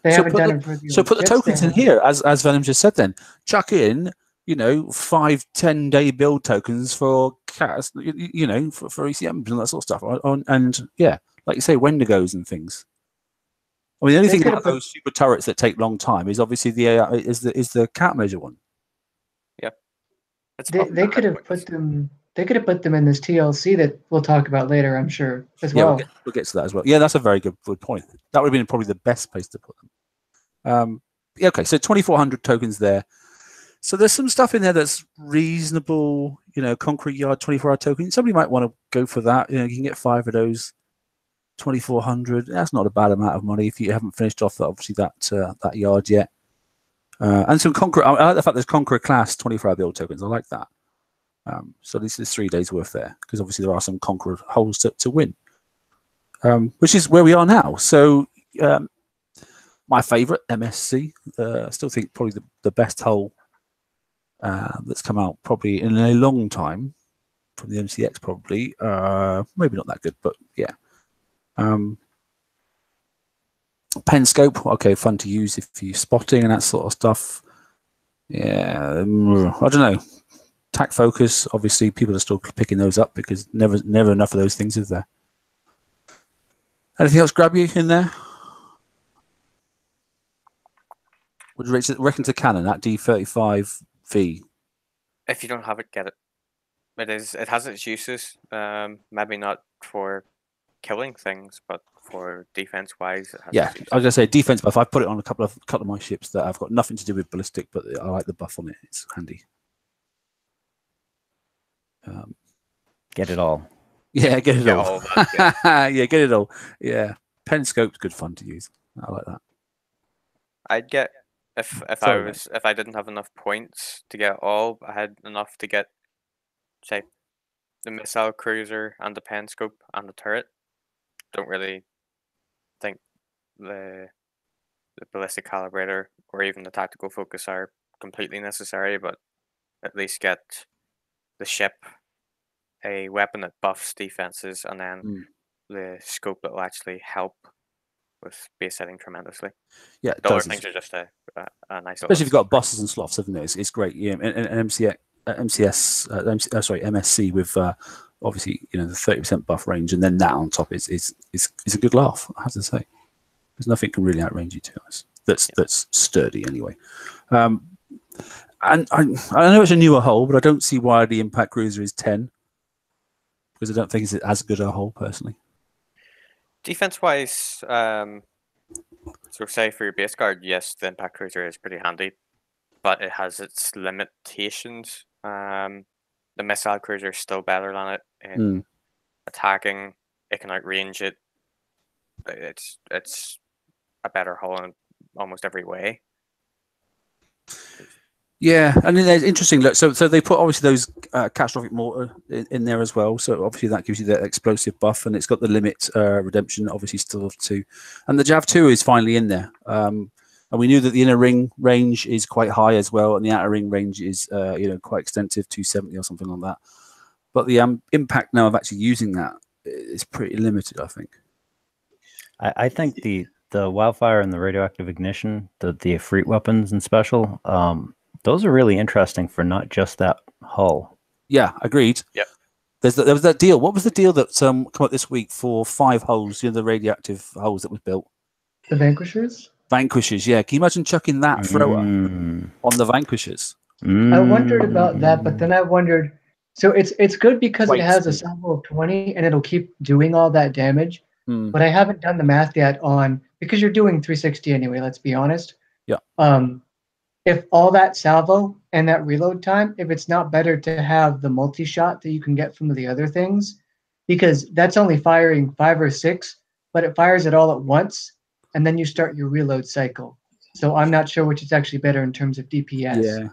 They haven't done it for the So put the tokens in here, as Venom just said. Then chuck in, you know, 5-10 day build tokens for cats, you know, for ECMs and that sort of stuff. And yeah, like you say, Wendigos and things. I mean, the only thing about those super turrets that take long time is obviously is the cat measure one. Yeah, they could have put them. They could have put them in this TLC that we'll talk about later, I'm sure, as well. We'll get to that as well. Yeah, that's a very good point. That would have been probably the best place to put them. Yeah, okay, so 2,400 tokens there. So there's some stuff in there that's reasonable, you know, concrete yard, 24-hour token. Somebody might want to go for that. You know, you can get 5 of those, 2,400. That's not a bad amount of money if you haven't finished off obviously that yard yet. And some Conqueror. I like the fact there's Conqueror class 24-hour build tokens. I like that. So this is 3 days worth there, because obviously there are some Conqueror holes to win, which is where we are now. So my favourite, MSC. I still think probably the best hole that's come out probably in a long time from the MCX, probably. Maybe not that good, but yeah. Pen scope, okay, fun to use if you're spotting and that sort of stuff. Yeah, I don't know. Tac focus, obviously people are still picking those up because never enough of those things, is there? Anything else grab you in there? Would you reckon to cannon that D35V? If you don't have it, get it. It has its uses. Maybe not for killing things, but for defense wise, yeah, I was gonna say defense buff. I've put it on a couple of my ships that have got nothing to do with ballistic, but I like the buff on it. It's handy. Get it all. Yeah, get it Get all. all of that, Yeah, get it all. Yeah, pen scope's good fun to use. I like that. I'd get if Sorry, mate. if I didn't have enough points to get all, I had enough to get, say, the missile cruiser and the pen scope and the turret. Don't really think the ballistic calibrator or even the tactical focus are completely necessary, but at least get the ship, a weapon that buffs defenses, and then the scope that will actually help with base setting tremendously. Yeah, it The other does. things are just a nice little. Especially if you've got buses and slots, haven't it? It's great. Yeah, and MSC with obviously the 30% buff range, and then that on top is a good laugh. I have to say, there's nothing can really outrange you, to be honest. That's sturdy anyway. And I know it's a newer hull, but I don't see why the Impact Cruiser is 10, because I don't think it's as good a hull personally. Defense wise, so say for your base guard, yes, the Impact Cruiser is pretty handy, but it has its limitations. The Missile Cruiser is still better than it in attacking. It can outrange it. It's a better hull in almost every way. Yeah, and then there's interesting. Look, so they put obviously those catastrophic mortar in there as well. So obviously that gives you that explosive buff, and it's got the limit redemption obviously still of 2, and the Jav 2 is finally in there. And we knew that the inner ring range is quite high as well, and the outer ring range is quite extensive, 270 or something like that. But the impact now of actually using that is pretty limited, I think. I think the wildfire and the radioactive ignition, the Efreet weapons and special, those are really interesting for not just that hull. Yeah, agreed. Yep. There was that deal. What was the deal that come up this week for 5 hulls? The radioactive hulls that was built. The Vanquishers. Vanquishers, yeah. Can you imagine chucking that thrower on the Vanquishers? I wondered about that, but then I wondered. So it's good because it has a salvo of 20 and it'll keep doing all that damage. But I haven't done the math yet on, because you're doing 360 anyway. Let's be honest. Yeah. If all that salvo and that reload time, if it's not better to have the multi-shot that you can get from the other things, because that's only firing 5 or 6, but it fires it all at once, and then you start your reload cycle. So I'm not sure which is actually better in terms of DPS. Yeah,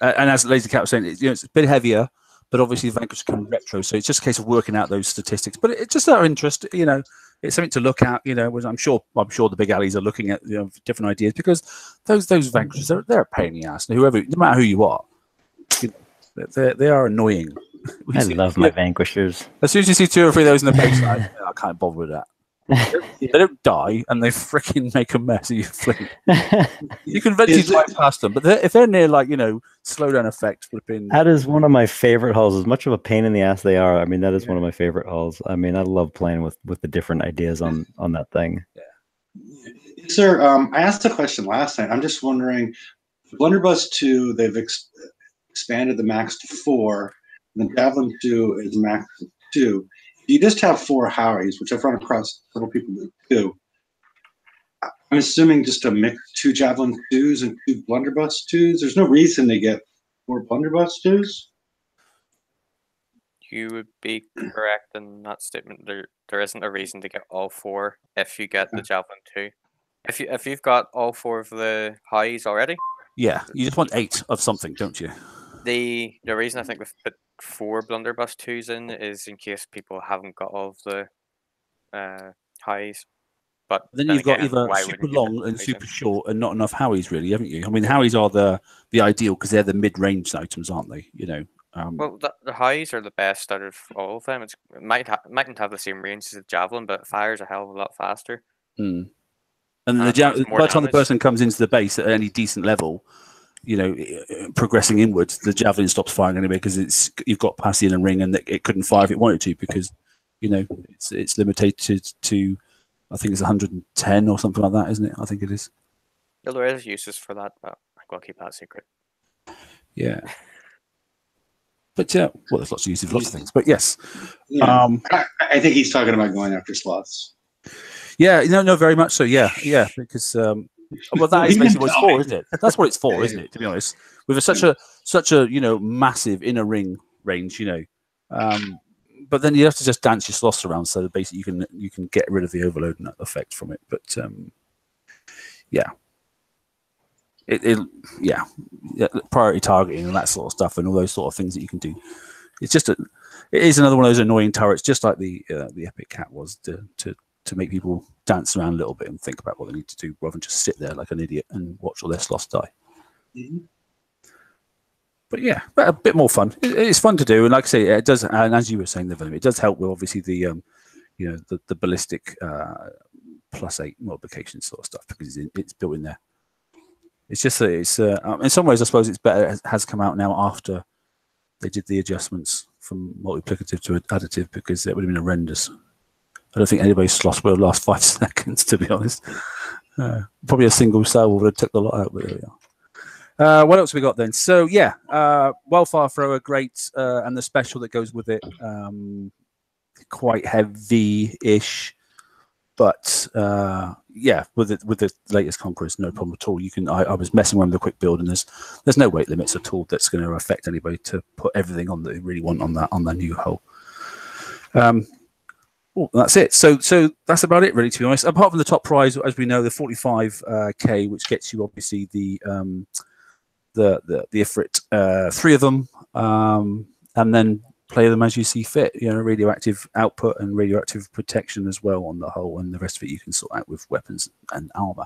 and as Laser Cat was saying, it's a bit heavier, but obviously the Vanquish can retro, so it's just a case of working out those statistics. But it's just our interest, it's something to look at. I'm sure the big alleys are looking at different ideas, because those Vanquishers, they're a pain in the ass. No matter who you are, they are annoying. I love my Vanquishers. As soon as you see 2 or 3 of those in the base, I can't bother with that. They don't die, and they freaking make a mess of your fleet. You can eventually drive past them, but if they're near, slowdown effect, flipping. That is one of my favorite hulls. As much of a pain in the ass they are, I mean, that is one of my favorite hulls. I mean, I love playing with the different ideas on that thing. Yeah. Sir, I asked a question last night. I'm just wondering, Blunderbuss 2, they've expanded the max to 4, and the Javelin 2 is max to 2. You just have 4 Howies, which I've run across several people do too. I'm assuming just a mix, 2 Javelin 2s and 2 Blunderbuss 2s. There's no reason to get 4 Blunderbuss 2s. You would be correct in that statement. There isn't a reason to get all 4 if you get the Javelin 2. If you've got all 4 of the highs already. Yeah, you just want 8 of something, don't you? The reason I think we've put 4 Blunderbuss 2s in is in case people haven't got all of the highs. But then you've got either super long and super short, and not enough Howies, really, haven't you? I mean, Howies are the ideal because they're the mid-range items, aren't they? Well, the highs are the best out of all of them. It mightn't have the same range as the Javelin, but it fires a hell of a lot faster. And by the time the person comes into the base at any decent level, progressing inwards, the Javelin stops firing anyway, because you've got past the inner ring, and it couldn't fire if it wanted to, because it's limited to, I think it's 110 or something like that, isn't it? I think it is. Yeah, there is uses for that, but I'm going to keep that secret. Yeah. But yeah, well, there's lots of uses for lots of things. But yes, yeah. I think he's talking about going after sloths. Yeah, no, very much so. Yeah, because well, that is basically what it's for, isn't it? That's what it's for, isn't it? To be honest, with such a massive inner ring range, but then you have to just dance your slots around so that basically you can get rid of the overload effect from it. But yeah. Yeah, priority targeting and that sort of stuff, and all those sort of things that you can do. It's just it is another one of those annoying turrets, just like the Epic Cat was, to make people dance around a little bit and think about what they need to do, rather than just sit there like an idiot and watch all their slots die. Mm-hmm. But yeah, a bit more fun. It's fun to do, and like I say, it does. And as you were saying, it does help with obviously the the ballistic +8 multiplication sort of stuff, because it's built in there. It's just that it's in some ways, I suppose it's better. It has come out now after they did the adjustments from multiplicative to additive, because it would have been horrendous. I don't think anybody's slot will last 5 seconds, to be honest. Probably a single cell would have took the lot out, but there we are. What else we got then? So yeah, Wildfire Thrower, great, and the special that goes with it, quite heavy-ish. But yeah, with the latest Conquerors, no problem at all. You can. I was messing around with a quick build, and there's no weight limits at all that's going to affect anybody to put everything on that they really want on that new hull. Well, that's it. So that's about it, really, to be honest. Apart from the top prize, as we know, the 45K, which gets you obviously the Ifrit, 3 of them, and then play them as you see fit. Radioactive output and radioactive protection as well on the hull, and the rest of it you can sort out with weapons and armor.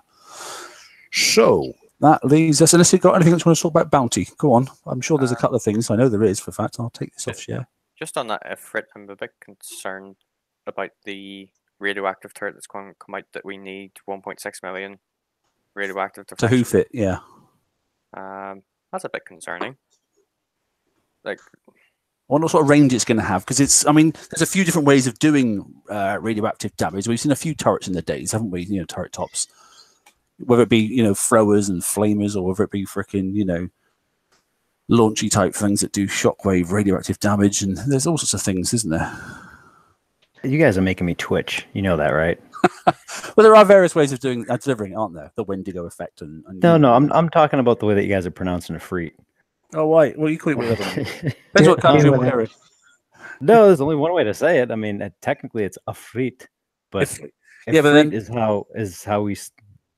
So that leaves us, unless you've got anything else you want to talk about bounty. Go on. I'm sure there's a couple of things. I know there is, for a fact. I'll take this off share. Just on that Ifrit, I'm a bit concerned about the radioactive turret that's going to come out, that we need 1.6 million radioactive to hoof it. Yeah. That's a bit concerning. Like, I wonder what sort of range it's going to have, because there's a few different ways of doing radioactive damage. We've seen a few turrets in the days, haven't we? Turret tops, whether it be throwers and flamers, or whether it be freaking launchy type things that do shockwave radioactive damage, and there's all sorts of things, isn't there? You guys are making me twitch. You know that, right? Well, there are various ways of delivering, aren't there? The Wendigo effect and no, I'm talking about the way that you guys are pronouncing a freak. Oh, right. Well, you call it whatever. Depends what comes in what area. No, there's only one way to say it. I mean, technically it's afrit, but yeah, but then is how we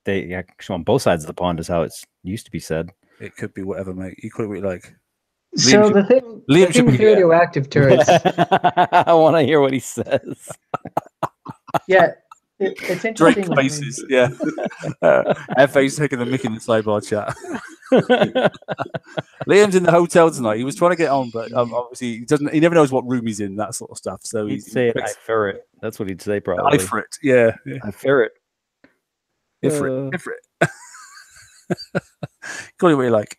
they actually on both sides of the pond is how it's used to be said. It could be whatever, mate. You call it what you like. So the thing with radioactive turrets. I want to hear what he says. Yeah, it's interesting. Drake faces, yeah. FA's taking the mick in the sidebar chat. Liam's in the hotel tonight. He was trying to get on, but obviously he doesn't. He never knows what room he's in, that sort of stuff. So he'd say it. I ferret. That's what he'd say, probably. I ferret. Yeah. I ferret. Ifrit. Call it what you like.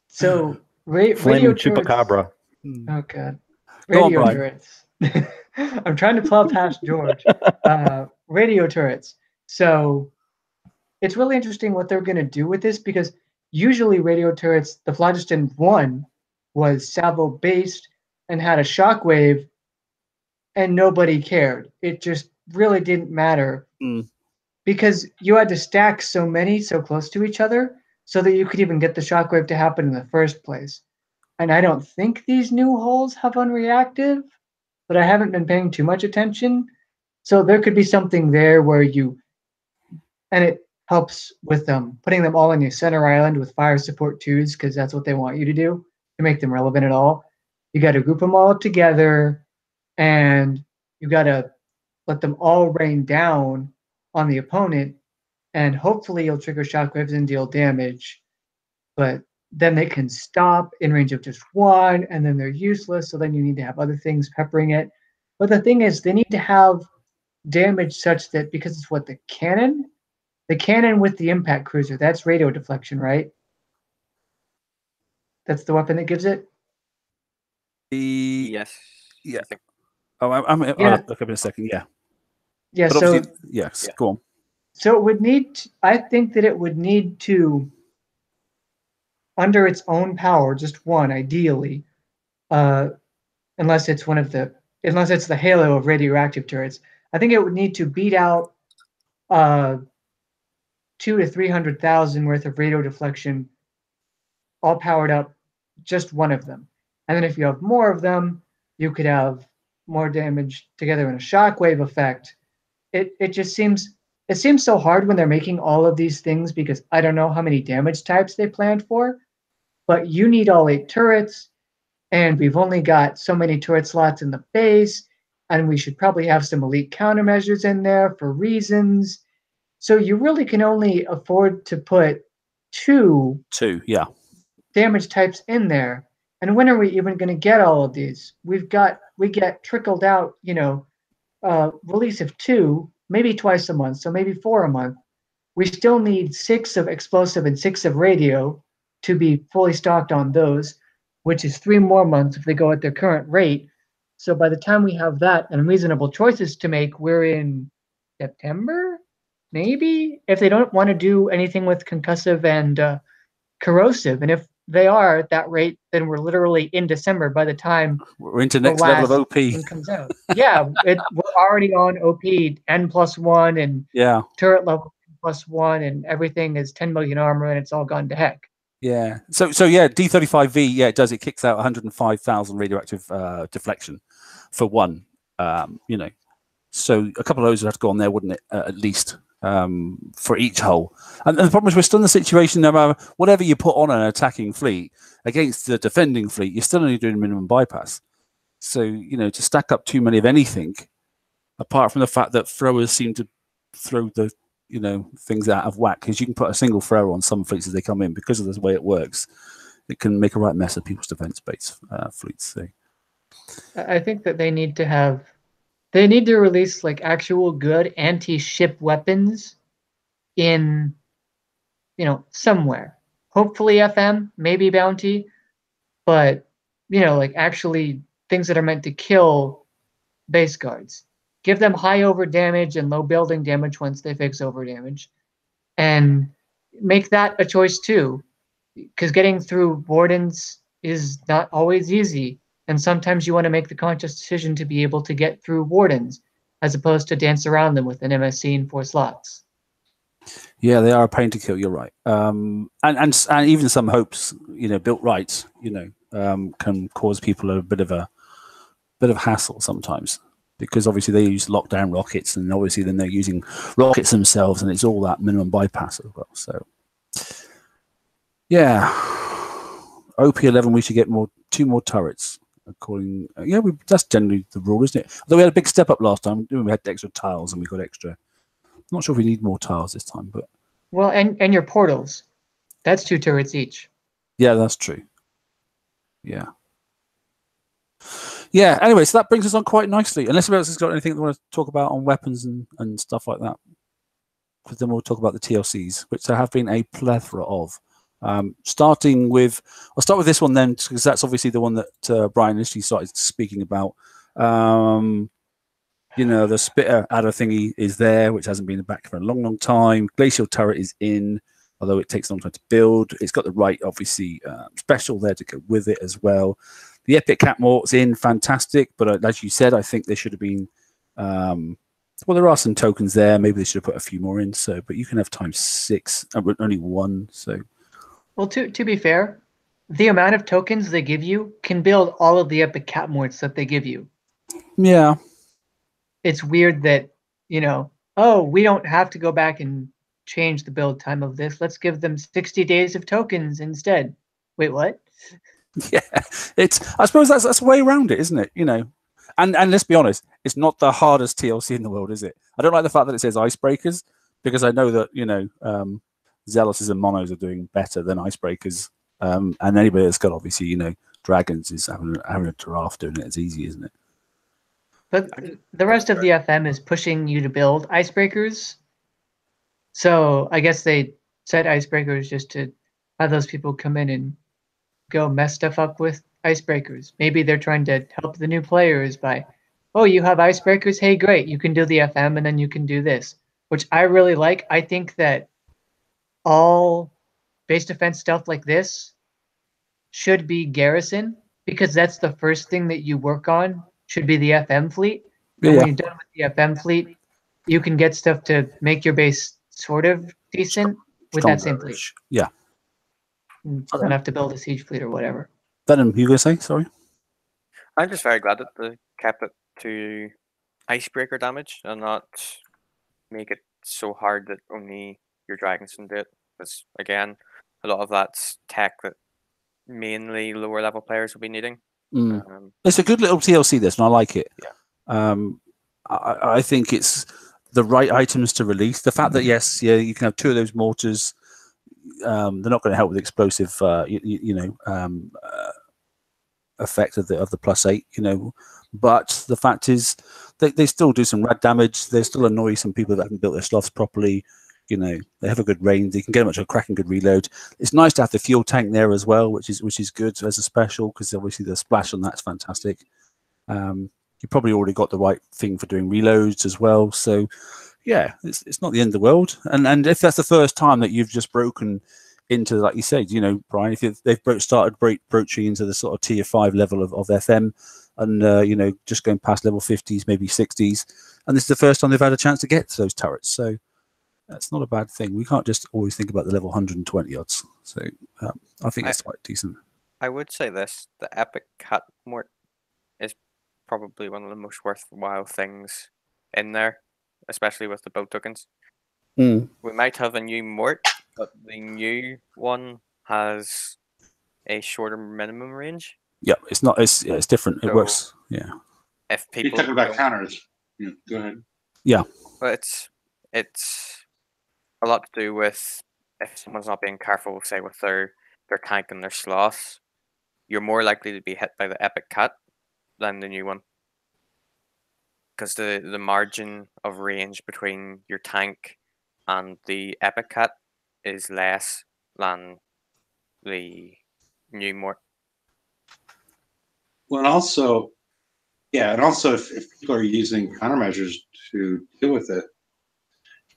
So radio chupacabra. Oh god, radio turrets. I'm trying to plow past George. Radio turrets. So it's really interesting what they're going to do with this, because usually radio turrets, the Phlogiston 1 was salvo based and had a shockwave, and nobody cared. It just really didn't matter because you had to stack so many so close to each other so that you could even get the shockwave to happen in the first place. And I don't think these new hulls have unreactive, but I haven't been paying too much attention. So there could be something there where and it helps with putting them all on your center island with fire support 2s, because that's what they want you to do to make them relevant at all. You got to group them all together, and you got to let them all rain down on the opponent, and hopefully you'll trigger shockwaves and deal damage. But then they can stop in range of just 1, and then they're useless, so then you need to have other things peppering it. But the thing is, they need to have damage such that, because it's what the cannon with the impact cruiser, that's radio deflection, right? That's the weapon that gives it? Yes. Yeah. I'll look up in a second. Yeah. Yeah. But so yes. Go on. So it would need. I think that it would need to, under its own power, just 1 ideally, unless it's the halo of radioactive turrets. I think it would need to beat out 200,000 to 300,000 worth of radio deflection, all powered up, just 1 of them. And then if you have more of them, you could have more damage together in a shockwave effect. It just seems so hard when they're making all of these things, because I don't know how many damage types they planned for, but you need all 8 turrets, and we've only got so many turret slots in the base, and we should probably have some elite countermeasures in there for reasons. So you really can only afford to put 2 yeah, damage types in there. And when are we even going to get all of these? We get trickled out, release of 2, maybe twice a month, so maybe 4 a month. We still need 6 of explosive and 6 of radio to be fully stocked on those, which is 3 more months if they go at their current rate. So by the time we have that and reasonable choices to make, we're in September, maybe, if they don't want to do anything with concussive and corrosive. And if they are at that rate, then we're literally in December by the time we're into next level of OP comes out. Yeah, we're already on OP N+1 and turret level +1, and everything is 10 million armor, and it's all gone to heck. Yeah. So yeah, D35V, yeah, it does. It kicks out 105,000 radioactive deflection for one. So a couple of those would have to go on there, wouldn't it? At least for each hull. And the problem is we're still in the situation no matter whatever you put on an attacking fleet against the defending fleet, you're still only doing minimum bypass. So, to stack up too many of anything, apart from the fact that throwers seem to throw the things out of whack, because you can put a single thrower on some fleets as they come in, because of the way it works, it can make a right mess of people's defense-based fleets. So. I think that they need to release like actual good anti-ship weapons in, somewhere. Hopefully FM, maybe bounty, but like actually things that are meant to kill base guards. Give them high over damage and low building damage once they fix over damage, and make that a choice too, because getting through wardens is not always easy, and sometimes you want to make the conscious decision to be able to get through wardens as opposed to dance around them with an MSC and 4 slots. Yeah, they are a pain to kill. You're right, and even some hopes, built right, can cause people a bit of hassle sometimes. Because obviously they use lockdown rockets, and obviously then they're using rockets themselves, and it's all that minimum bypass as well. So, yeah, OP11, we should get 2 more turrets. That's generally the rule, isn't it? Although we had a big step up last time, we had extra tiles and we got extra. I'm not sure if we need more tiles this time, but and your portals, that's 2 turrets each. Yeah, that's true. Yeah. Yeah, anyway, so that brings us on quite nicely. Unless anyone else has got anything they want to talk about on weapons and stuff like that. Because then we'll talk about the TLCs, which there have been a plethora of. Starting with, I'll start with this one then, because that's obviously the one that Brian initially started speaking about. The spitter adder thingy is there, which hasn't been back for a long, long time. Glacial turret is in, although it takes a long time to build. It's got the right, obviously, special there to go with it as well. The Epic Catmort's in, fantastic, but as you said, I think there should have been. Well, there are some tokens there. Maybe they should have put a few more in. So, but you can have ×6, only 1. So, well, to be fair, the amount of tokens they give you can build all of the Epic Catmorts that they give you. Yeah, it's weird that we don't have to go back and change the build time of this. Let's give them 60 days of tokens instead. Wait, what? Yeah, I suppose that's a way around it, isn't it? And let's be honest, it's not the hardest TLC in the world, is it? I don't like the fact that it says icebreakers, because I know that Zealots and Monos are doing better than icebreakers, and anybody that's got obviously dragons is having a giraffe doing it as easy, isn't it? But the rest of the FM is pushing you to build icebreakers, so I guess they said icebreakers just to have those people come in and go mess stuff up with icebreakers. Maybe they're trying to help the new players by, you have icebreakers? Hey, great. You can do the FM and then you can do this, which I really like. I think that all base defense stuff like this should be garrison, because that's the first thing that you work on, should be the FM fleet. And when you're done with the FM fleet, you can get stuff to make your base sort of decent with that same fleet. Yeah. You don't have to build a siege fleet or whatever. Venom, you going to say? Sorry. I'm just very glad that they kept it to icebreaker damage and not make it so hard that only your dragons can do it. Because again, a lot of that's tech that mainly lower level players will be needing. It's a good little TLC, this, and I like it. Yeah. I think it's the right items to release. The fact that yes, yeah, you can have 2 of those mortars. They're not going to help with explosive, effect of the +8, but the fact is they still do some rad damage. They still annoy some people that haven't built their sloths properly. They have a good range. They can get much of a cracking good reload. It's nice to have the fuel tank there as well, which is good as a special, because obviously the splash on that's fantastic. You probably already got the right thing for doing reloads as well. So yeah, it's not the end of the world. And if that's the first time that you've just broken into, like you said, Brian, if they've started broaching into the sort of tier 5 level of FM, and just going past level 50s, maybe 60s, and this is the first time they've had a chance to get to those turrets. So that's not a bad thing. We can't just always think about the level 120 odds. So I think it's quite decent. I would say this: the epic cat mort is probably one of the most worthwhile things in there, especially with the build tokens. We might have a new mort, but the new one has a shorter minimum range. Yeah, it's not. It's different. It works. Yeah. If people You're talking about counters. Yeah, go ahead. Yeah. Well, it's a lot to do with if someone's not being careful, say with their tank and their sloths, you're more likely to be hit by the epic cat than the new one, because the margin of range between your tank and the epic cat is less than the new mort. Well, and also if people are using countermeasures to deal with it,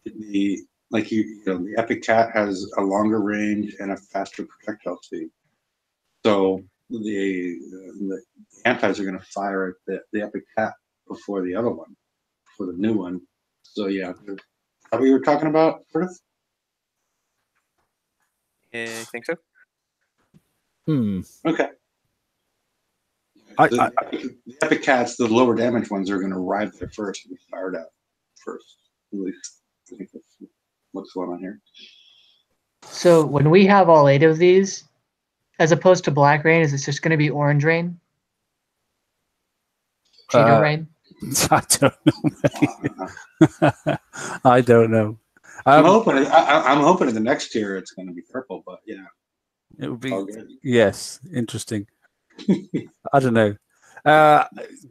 the epic cat has a longer range and a faster projectile speed. So the antis are going to fire at the epic cat before the other one, before the new one. So yeah, is that what you were talking about, Curtis? I think so. Okay. The epic cats, the lower damage ones, are going to arrive there first and be fired out first. At least I think that's what's going on here. So when we have all 8 of these, as opposed to black rain, is it just going to be orange rain? Cheeto rain? I don't know. I don't know. I'm hoping in the next tier it's going to be purple, but yeah, it would be. Yes, interesting. I don't know.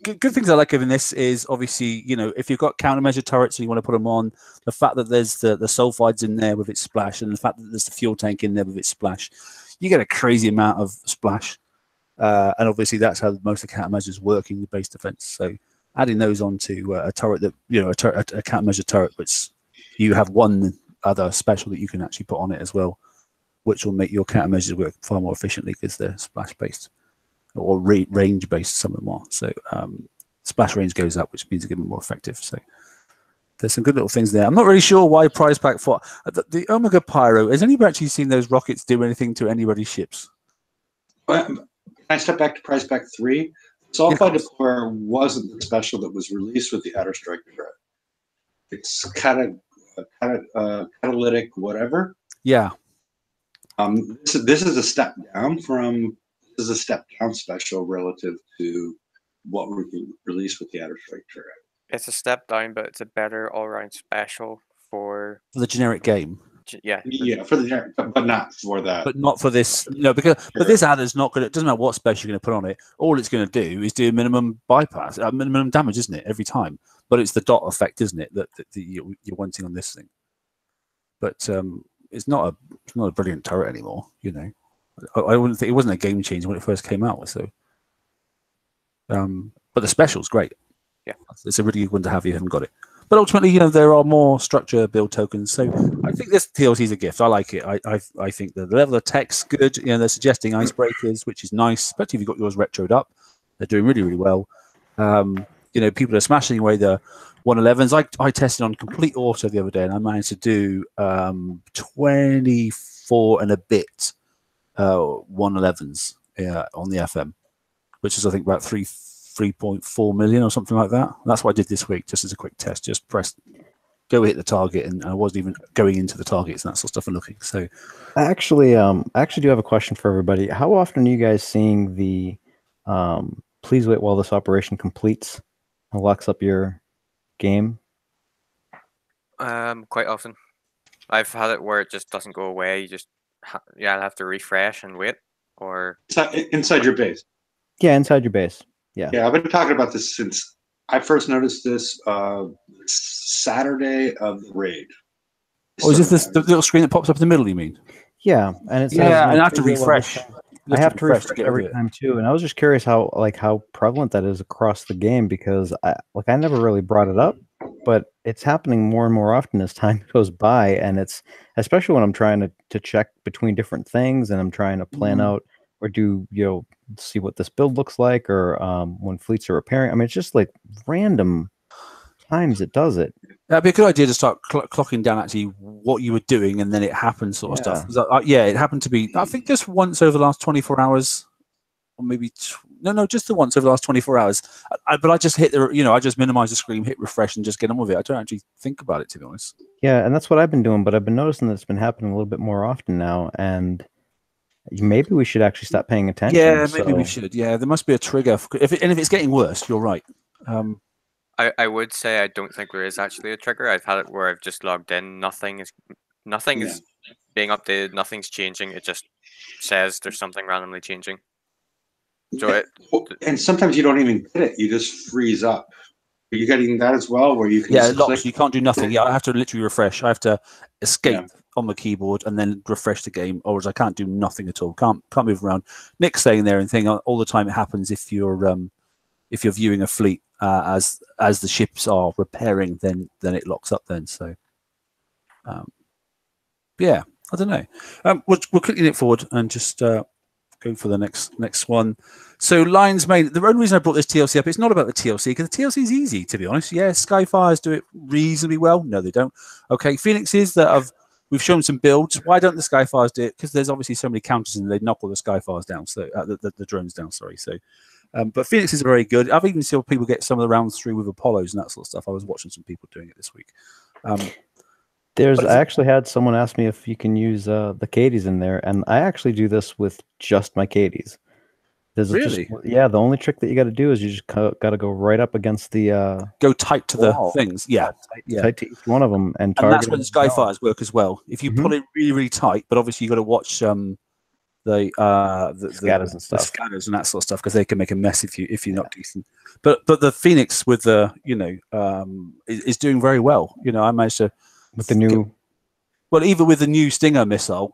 Good things I like in this is obviously, if you've got countermeasure turrets and you want to put them on, the fact that there's the sulfides in there with its splash, and the fact that there's the fuel tank in there with its splash, you get a crazy amount of splash. And obviously that's how most of the countermeasures work in the base defense. So adding those onto a turret that, a countermeasure turret, which you have one other special that you can actually put on it as well, which will make your countermeasures work far more efficiently because they're splash based. Or range based, some of them are. So splash range goes up, which means it's getting more effective. So there's some good little things there. I'm not really sure why prize pack 4. The Omega Pyro, has anybody actually seen those rockets do anything to anybody's ships? Well, can I step back to prize pack 3? Sulfide Deployer wasn't the special that was released with the Outer Strike turret. It's catalytic whatever. Yeah. This is a step down from. This is a step down special relative to what we released with the Outer Strike turret. It's a step down, but it's a better all-round special for the generic game. Yeah, for the generic, but not for that. But not for this. No, because but this adder's not going to. It doesn't matter what special you're going to put on it. All it's going to do is do minimum bypass, minimum damage, isn't it? Every time. But it's the dot effect, isn't it, that you're wanting on this thing. But it's not a brilliant turret anymore. I wouldn't think it wasn't a game changer when it first came out. So, but the special's great. Yeah, it's a really good one to have if you haven't got it. But ultimately, there are more structure build tokens. So I think this TLC is a gift. I like it. I think the level of tech's good. They're suggesting icebreakers, which is nice, especially if you've got yours retroed up. They're doing really, really well. People are smashing away the 111s. I tested on complete auto the other day, and I managed to do 24 and a bit 111s on the FM, which is I think about 3 3.4 million or something like that. That's what I did this week, just as a quick test. Just press go hit the target, and I wasn't even going into the targets and that sort of stuff and looking. So I actually do have a question for everybody. How often are you guys seeing the please wait while this operation completes and locks up your game? Quite often. I've had it where it just doesn't go away. You just I'll have to refresh and wait, or inside your base. Yeah, inside your base. Yeah. Yeah, I've been talking about this since I first noticed this Saturday of the raid. Oh, is this the little screen that pops up in the middle, you mean? Yeah, and it says, and I have to please wait while refresh. this I have to refresh every time too, and I was just curious how prevalent that is across the game, because I never really brought it up, but it's happening more and more often as time goes by, and it's especially when I'm trying to check between different things, and I'm trying to plan out or do see what this build looks like, or when fleets are repairing. I mean, it's just like random times it does it. That'd be a good idea to start clocking down actually what you were doing, and then it happens sort of stuff. It happened to be, I think, just once over the last 24 hours, or maybe no, just the once over the last 24 hours. But I just hit I just minimize the screen, hit refresh, and just get on with it. I don't actually think about it, to be honest. Yeah, and that's what I've been doing, but I've been noticing that it's been happening a little bit more often now, and maybe we should actually stop paying attention. Yeah, maybe we should. Yeah, there must be a trigger. If it's getting worse, you're right. I would say I don't think there is actually a trigger. I've had it where I've just logged in, nothing is being updated, nothing's changing. It just says there's something randomly changing. So and sometimes you don't even get it; you just freeze up. Are you getting that as well, where you can? Yeah, it locks. You can't do nothing. Yeah, I have to literally refresh. I have to escape on the keyboard and then refresh the game, or I can't do nothing at all. Can't move around. Nick's saying there and thing all the time. It happens if you're viewing a fleet as the ships are repairing, then it locks up then. So yeah, I don't know. We're clicking it forward and just going for the next one. So Lion's Mane, the only reason I brought this TLC up, it's not about the TLC, because the TLC is easy, to be honest. Yeah, Skyfires do it reasonably well. No, they don't. Okay, Phoenixes that we've shown some builds. Why don't the Skyfires do it? Because there's obviously so many counters and they knock all the Skyfires down, so the drones down, sorry. So but Phoenixes are very good. I've even seen people get some of the rounds through with Apollos and that sort of stuff. I was watching some people doing it this week. I actually had someone ask me if you can use the Cadies in there, and I actually do this with just my Cadies. Really? The only trick that you got to do is you just got to go right up against the go tight to the things. Yeah, tight to each one of them, and that's when the Skyfires work as well. If you pull it really, really tight, but obviously you got to watch the scatters and stuff, the scatters and that sort of stuff, because they can make a mess if you're not decent. But the Phoenix with the is doing very well. I managed to with the new. Well, even with the new Stinger missile,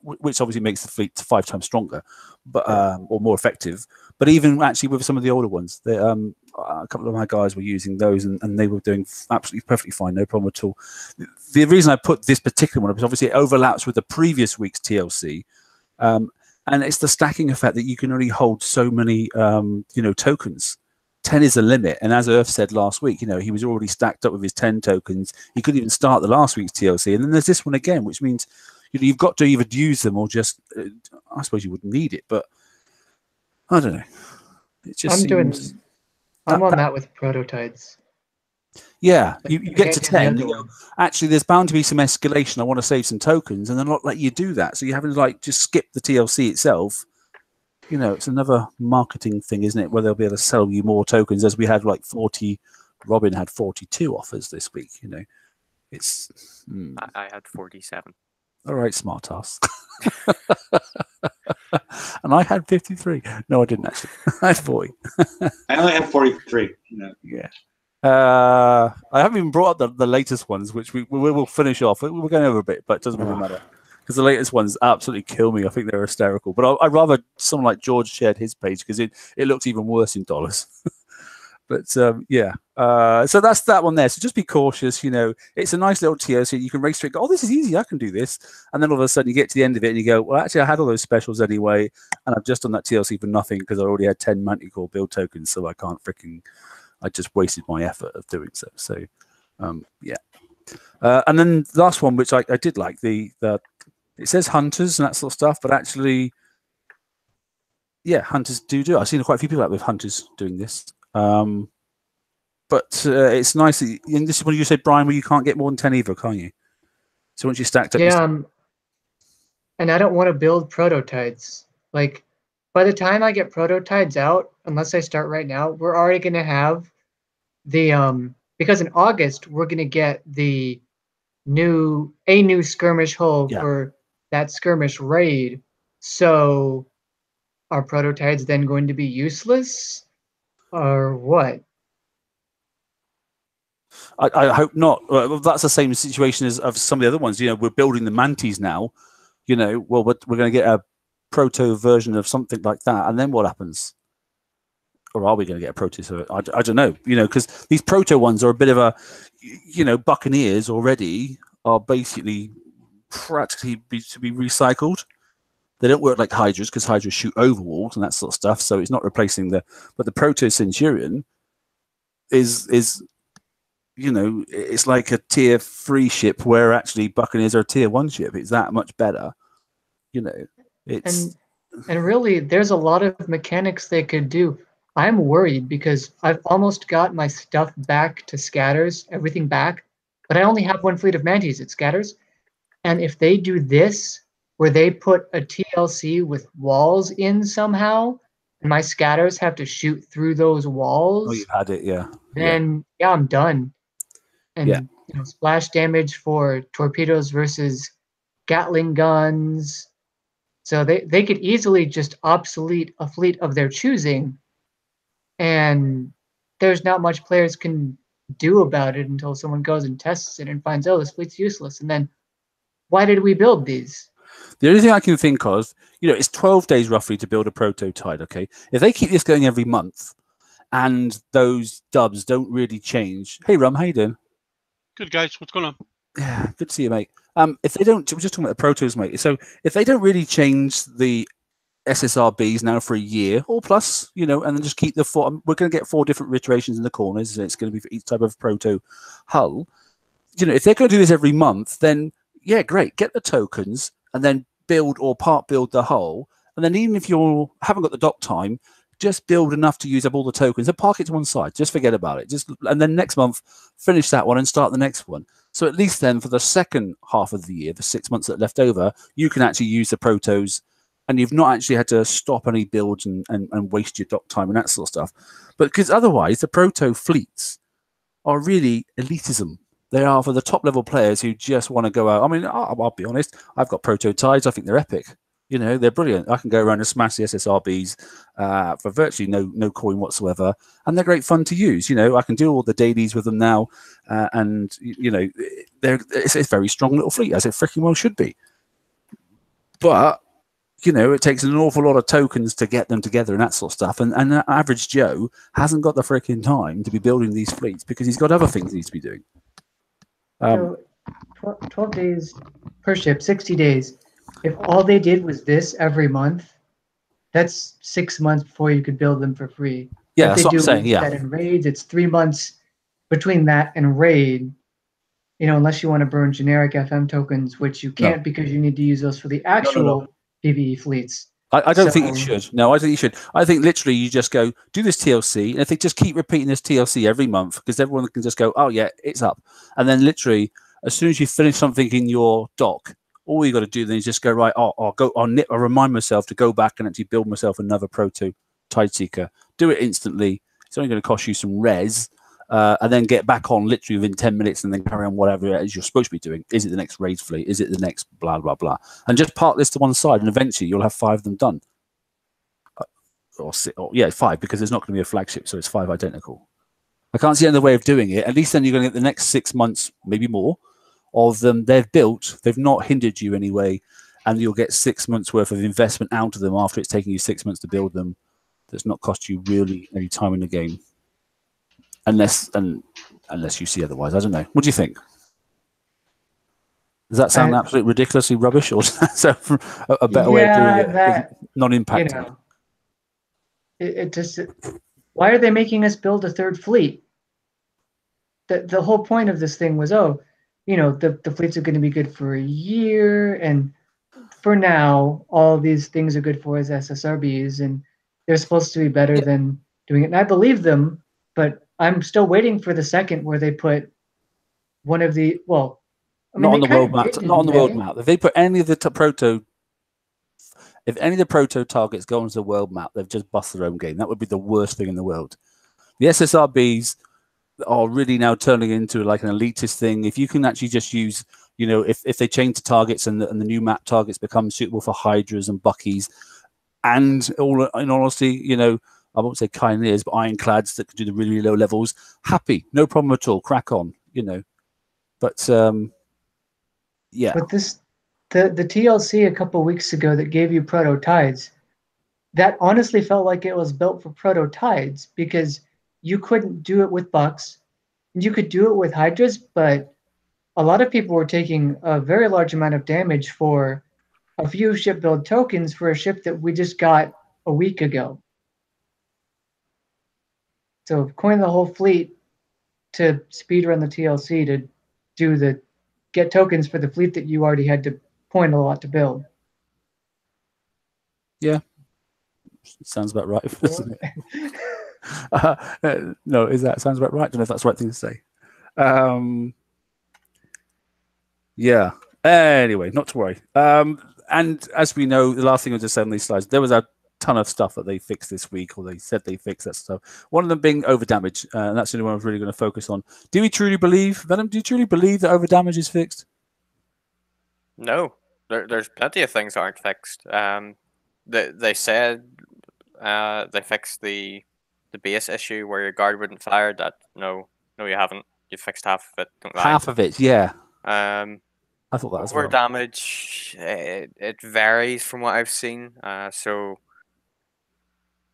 which obviously makes the fleet 5 times stronger, but or more effective. But even actually with some of the older ones, a couple of my guys were using those, and they were doing absolutely perfectly fine, no problem at all. The reason I put this particular one up is obviously it overlaps with the previous week's TLC, and it's the stacking effect that you can only hold so many, tokens. 10 is the limit, and as Earth said last week, he was already stacked up with his 10 tokens. He couldn't even start the last week's TLC, and then there's this one again, which means you've got to either use them or just I suppose you wouldn't need it, but I don't know. It just I'm on that with prototypes. Yeah, you get to 10. Actually, there's bound to be some escalation. I want to save some tokens, and they're not let you do that. So you having to just skip the TLC itself. It's another marketing thing, isn't it? Where they'll be able to sell you more tokens, as we had 40. Robin had 42 offers this week. It's. I had 47. All right, smart ass. And I had 53. No, I didn't actually. I had 40. I only had 43. Yeah. I haven't even brought up the latest ones, which we will finish off. We're going over a bit, but it doesn't really matter. Because the latest ones absolutely kill me. I think they're hysterical. But I'd rather someone like George shared his page, because it looks even worse in dollars. But yeah. So that's that one there. So just be cautious. It's a nice little TLC. You can race through it. Go, oh, this is easy. I can do this. And then all of a sudden you get to the end of it and you go, well, actually, I had all those specials anyway. And I've just done that TLC for nothing because I already had 10 Manticore build tokens. So I can't I just wasted my effort of doing so. So yeah. And then the last one, which I did like, it says hunters and that sort of stuff, but actually yeah, hunters do. I've seen quite a few people out with hunters doing this. But it's nice. And this is when you said, Brian, where you can't get more than 10 either, can't you? So once you stacked up, yeah, and I don't want to build prototypes. Like, by the time I get prototypes out, unless I start right now, we're already going to have the because in August we're going to get the new skirmish hull for that skirmish raid. So are prototypes then going to be useless, or what? I hope not. Well, that's the same situation as of some of the other ones. You know, we're building the Mantis now. You know, well, we're going to get a proto version of something like that, and then what happens? Or are we going to get a proto? So I don't know. You know, because these proto ones are a bit of a, you know, Buccaneers already are basically practically to be recycled. They don't work like Hydras because Hydras shoot over walls and that sort of stuff. So it's not replacing but the proto Centurion is you know, it's like a tier 3 ship where actually Buccaneers are a tier 1 ship. It's that much better. You know, it's and really there's a lot of mechanics they could do. I'm worried because I've almost got my stuff back to Scatters, everything back, but I only have one fleet of Mantis at Scatters. And if they do this, where they put a TLC with walls in somehow, and my Scatters have to shoot through those walls. Oh, you've had it, yeah. Then yeah, I'm done. And you know, splash damage for torpedoes versus Gatling guns. So they could easily just obsolete a fleet of their choosing, and there's not much players can do about it until someone goes and tests it and finds, oh, this fleet's useless. And then why did we build these? The only thing I can think of, you know, it's 12 days roughly to build a prototype, okay? If they keep this going every month and those dubs don't really change. Hey, Rum, how you doing? Good, guys. What's going on? Yeah, good to see you, mate. If they don't, we're just talking about the protos, mate. So if they don't really change the SSRBs now for a year or plus, you know, and then just keep the we're going to get 4 different iterations in the corners, and it's going to be for each type of proto hull. You know, if they're going to do this every month, then yeah, great. Get the tokens and then build or part build the hull. And then even if you haven't got the dock time, just build enough to use up all the tokens and park it to one side. Just forget about it. And then next month, finish that one and start the next one. So at least then for the second half of the year, the 6 months that are left over, you can actually use the protos, and you've not actually had to stop any builds and waste your dock time and that sort of stuff. But because otherwise, the proto fleets are really elitism. They are for the top level players who just want to go out. I mean, I'll be honest. I've got prototypes. I think they're epic. You know, they're brilliant. I can go around and smash the SSRBs for virtually no coin whatsoever, and they're great fun to use. You know, I can do all the dailies with them now, and you know, it's a very strong little fleet, as it freaking well should be. But you know, it takes an awful lot of tokens to get them together and that sort of stuff. And the average Joe hasn't got the freaking time to be building these fleets because he's got other things he needs to be doing. So 12 days per ship, 60 days. If all they did was this every month, that's 6 months before you could build them for free. Yeah, that's what I'm saying. Yeah. That in raids, it's 3 months between that and raid. You know, unless you want to burn generic FM tokens, which you can't because you need to use those for the actual PvE fleets. I don't think you should. No, I think you should. I think literally you just go, do this TLC, and if they just keep repeating this TLC every month, because everyone can just go, oh yeah, it's up. And then literally, as soon as you finish something in your dock, all you got to do then is just go, right, I'll remind myself to go back and actually build myself another proto Tideseeker. Do it instantly. It's only going to cost you some res. And then get back on literally within 10 minutes and then carry on whatever it is you're supposed to be doing. Is it the next raid fleet? Is it the next blah, blah, blah? And just park this to one side and eventually you'll have 5 of them done. Or 5, because there's not going to be a flagship, so it's 5 identical. I can't see any other way of doing it. At least then you're going to get the next 6 months, maybe more, of them. They've built, they've not hindered you anyway, and you'll get 6 months worth of investment out of them after it's taking you 6 months to build them. That's not cost you really any time in the game. Unless you see otherwise. I don't know. What do you think? Does that sound absolutely ridiculously rubbish, or is that a better way of doing it? Non-impacting. You know, it just, why are they making us build a third fleet? The whole point of this thing was, you know, the fleets are going to be good for a year, and for now, all these things are good for as SSRBs, and they're supposed to be better than doing it. And I believe them, but I'm still waiting for the second where they put one of the, well, I mean, Not on the they kind world of map. did, Not on the didn't world they? map. If they put any of the if any of the proto targets go onto the world map, they've just bust their own game. That would be the worst thing in the world. The SSRBs are really now turning into like an elitist thing. If you can actually just use, you know, if they change the targets and the new map targets become suitable for Hydras and Buckies, and all in honesty, you know, I won't say Pioneers, but Ironclads that can do the really, really low levels, happy, no problem at all, crack on, you know. But yeah. But the TLC a couple weeks ago that gave you prototides, that honestly felt like it was built for prototides because you couldn't do it with Bucks. You could do it with Hydras, but a lot of people were taking a very large amount of damage for a few ship build tokens for a ship that we just got a week ago. So coin the whole fleet to speedrun the TLC to get tokens for the fleet that you already had to point a lot to build. Yeah, sounds about right, doesn't it? No, sounds about right? I don't know if that's the right thing to say. Yeah. Anyway, not to worry. And as we know, the last thing I just said on these slides, there was a ton of stuff that they fixed this week, or they said they fixed that stuff. One of them being over damage, and that's the only one I was really going to focus on. Do we truly believe, Venom? Do you truly believe that over damage is fixed? No, there's plenty of things that aren't fixed. They said they fixed the base issue where your guard wouldn't fire. That no, you haven't. You fixed half of it. Don't lie. Half of it, yeah. I thought that was over damage. It varies from what I've seen. So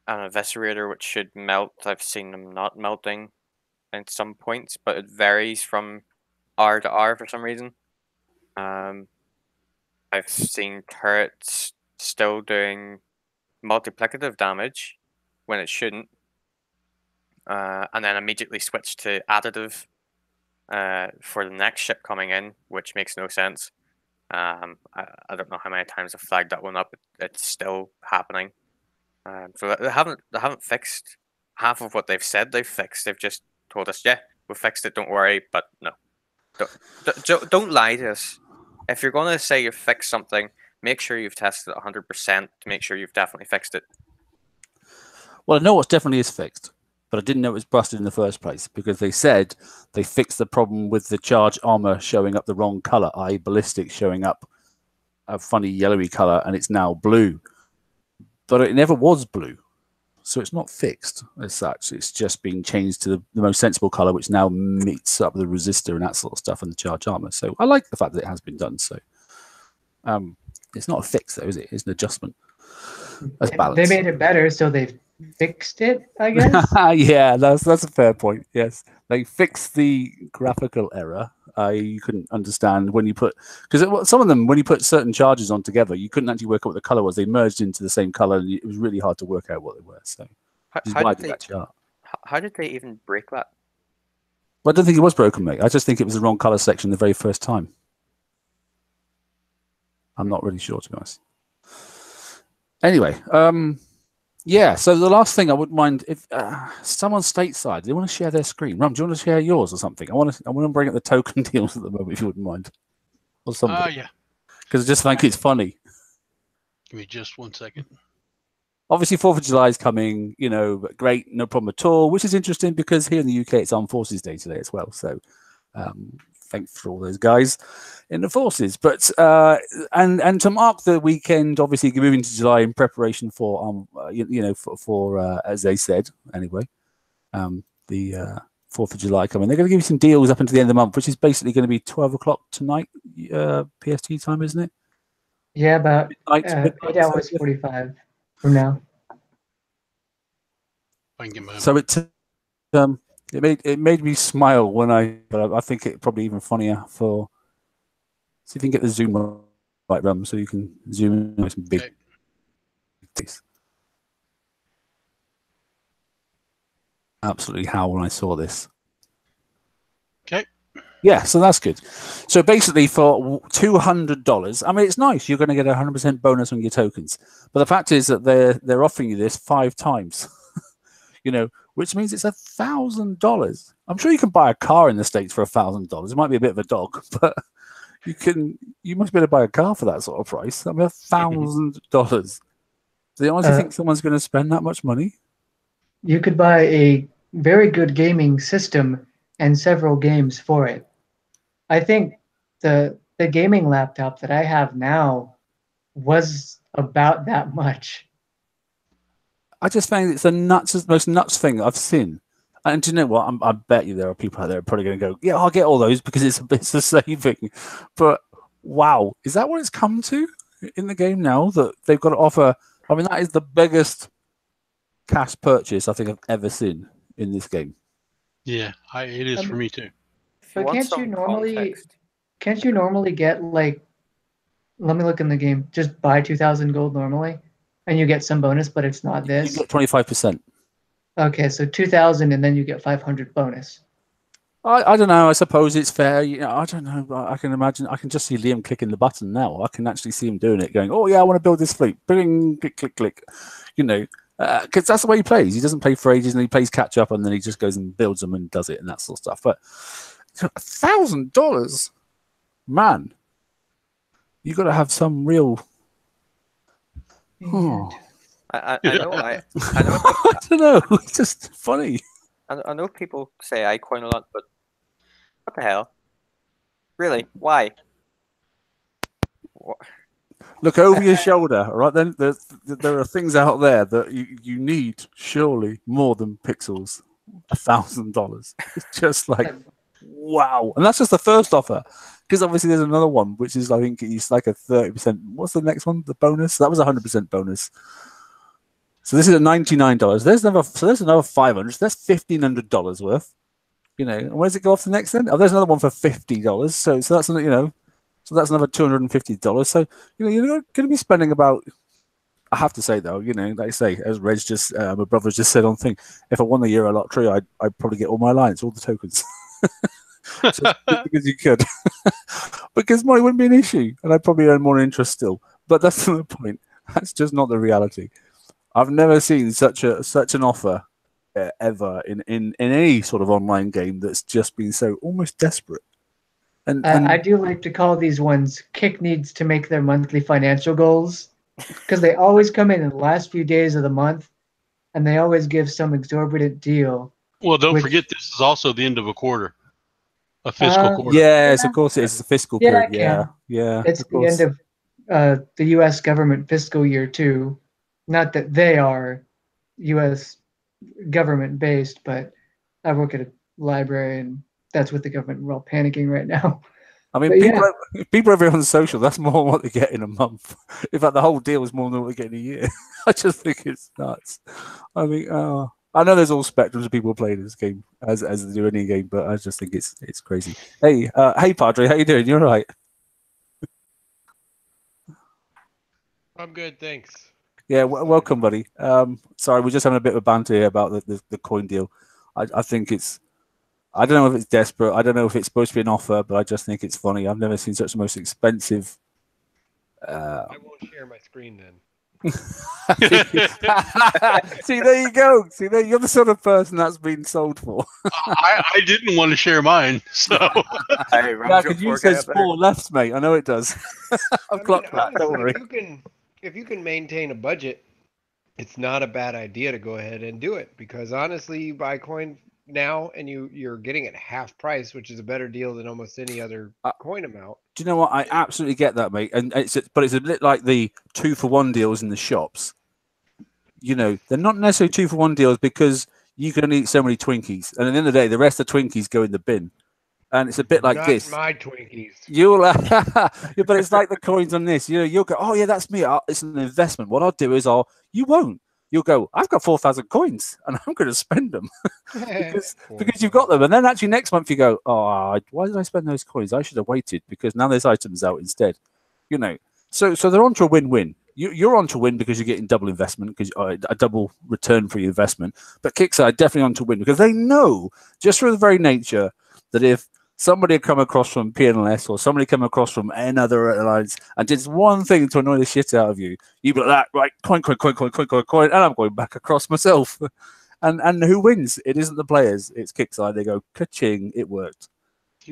an eviscerator which should melt, I've seen them not melting in some points, but it varies from R to R for some reason. I've seen turrets still doing multiplicative damage when it shouldn't, and then immediately switch to additive for the next ship coming in, which makes no sense. I don't know how many times I've flagged that one up. It's still happening. So they haven't fixed half of what they've said they've fixed. They've just told us, yeah, we fixed it. Don't worry. But no, don't lie to us. If you're going to say you've fixed something, make sure you've tested it 100% to make sure you've definitely fixed it. Well, I know what definitely is fixed, but I didn't know it was busted in the first place because they said they fixed the problem with the charge armor showing up the wrong color, i.e. ballistics showing up a funny yellowy color, and it's now blue. But it never was blue. So it's not fixed as such. It's just being changed to the most sensible color, which now meets up the resistor and that sort of stuff and the charge armor. So I like the fact that it has been done. So it's not a fix, though, is it? It's an adjustment. That's balance. They made it better, so they fixed it, I guess. Yeah, that's a fair point. Yes, they fixed the graphical error. You couldn't understand when you put, because some of them, when you put certain charges on together, you couldn't actually work out what the color was. They merged into the same color, and it was really hard to work out what they were. So, how did they even break that? Well, I don't think it was broken, mate. I just think it was the wrong color section the very first time. I'm not really sure, to be honest. Anyway, yeah, so the last thing I wouldn't mind if someone stateside, they want to share their screen. Rum, do you want to share yours or something? I want to bring up the token deals at the moment, if you wouldn't mind. Or something. Yeah. Because I just think it's funny. Give me just 1 second. Obviously, 4th of July is coming, you know, but great, no problem at all, which is interesting because here in the UK, it's Armed Forces Day today as well. So thanks for all those guys in the forces. But and to mark the weekend, obviously moving to July in preparation for as they said anyway, the 4th of July coming. They're going to give you some deals up until the end of the month, which is basically going to be 12 o'clock tonight, PST time, isn't it? Yeah, about 8 hours 45 from now. I can get my So it made me smile but I think it probably even funnier for. See if you can get the zoom right, Rum, so you can zoom in some big. Okay. Absolutely howl when I saw this. Okay. Yeah, so that's good. So basically, for $200, I mean, it's nice. You're going to get a 100% bonus on your tokens. But the fact is that they're offering you this 5 times, which means it's $1,000. I'm sure you can buy a car in the States for $1,000. It might be a bit of a dog, but you must be able to buy a car for that sort of price. I mean, $1,000. Do you honestly think someone's going to spend that much money? You could buy a very good gaming system and several games for it. I think the gaming laptop that I have now was about that much. I just find it's the most nuts thing I've seen. And do you know what? I bet you there are people out there probably going to go, yeah, I'll get all those because it's a saving. But wow, is that what it's come to in the game now? That they've got to offer? I mean, that is the biggest cash purchase I think I've ever seen in this game. Yeah, it is for me too. But can't you normally get like? Let me look in the game. Just buy 2,000 gold normally, and you get some bonus, but it's not this. You get 25%. Okay, so 2,000, and then you get 500 bonus. I don't know. I suppose it's fair. I don't know. I can imagine. I can just see Liam clicking the button now. I can actually see him doing it, going, "Oh yeah, I want to build this fleet." Bing, click, click, click. Because that's the way he plays. He doesn't play for ages, and he plays catch up, and then he just goes and builds them and does it and that sort of stuff. But $1,000, man, you got to have some real. Oh. I know. I don't know. It's just funny. I know people say I coin a lot, but what the hell? Really? Why? What? Look over your shoulder, all right? Then there are things out there that you need surely more than pixels. $1,000. It's just like wow, and that's just the first offer. Because obviously there's another one, which is I think it's like a 30%. What's the next one? The bonus that was 100% bonus. So this is at $99. There's another $500. So that's $1,500 worth. And where does it go off the next then? Oh, there's another one for $50. So that's so that's another $250. So you're going to be spending about. I have to say though, like I say, as Reg just my brother just said on thing, if I won the Euro lottery, I'd probably get all my alliance, all the tokens. Just because you could, because money wouldn't be an issue, and I'd probably earn more interest still. But that's not the point. That's just not the reality. I've never seen such an offer ever in any sort of online game that's just been so almost desperate. And I do like to call these ones Kick needs to make their monthly financial goals, because they always come in the last few days of the month, and they always give some exorbitant deal. Well, don't forget this is also the end of a quarter, a fiscal quarter. Yes, of course it is. It's a fiscal period. Yeah. It's the end of the U.S. government fiscal year too. Not that they are U.S. government based, but I work at a library, and that's what the government. We're all panicking right now. I mean, people over on social, that's more than what they get in a month. In fact, the whole deal is more than what they get in a year. I just think it's nuts. I mean, I know there's all spectrums of people playing this game as they do any game, but I just think it's crazy. Hey, Padre, how you doing? You all right? I'm good, thanks. Yeah, welcome, buddy. Sorry, we're just having a bit of a banter here about the coin deal. I think it's. I don't know if it's desperate. I don't know if it's supposed to be an offer, but I just think it's funny. I've never seen such the most expensive. I won't share my screen then. See, there you go. See, there you're the sort of person that's been sold for. I didn't want to share mine, so. Because you said 4 left, mate. I know it does. I've clocked that. Don't worry. If you can maintain a budget, it's not a bad idea to go ahead and do it, because honestly, you buy coin now and you're getting it half price, which is a better deal than almost any other coin amount. Do you know what? I absolutely get that, mate. And it's a bit like the 2-for-1 deals in the shops. They're not necessarily 2-for-1 deals because you can only eat so many Twinkies, and at the end of the day, the rest of the Twinkies go in the bin. And it's a bit like not this. My Twinkies. But it's like the coins on this. You'll go, oh yeah, that's me. It's an investment. What I'll do is you won't. You'll go, I've got 4,000 coins and I'm going to spend them because you've got them. And then actually next month you go, oh, why did I spend those coins? I should have waited because now there's items out instead. So they're on to a win-win. You're on to win because you're getting double investment, because a double return for your investment. But Kicks are definitely on to win because they know, just through the very nature, that if somebody had come across from PNLS or somebody come across from another airlines and did one thing to annoy the shit out of you, you'd be like that, right? Coin, and I'm going back across myself. And who wins? It isn't the players. It's Kickside. They go ka-ching. It worked.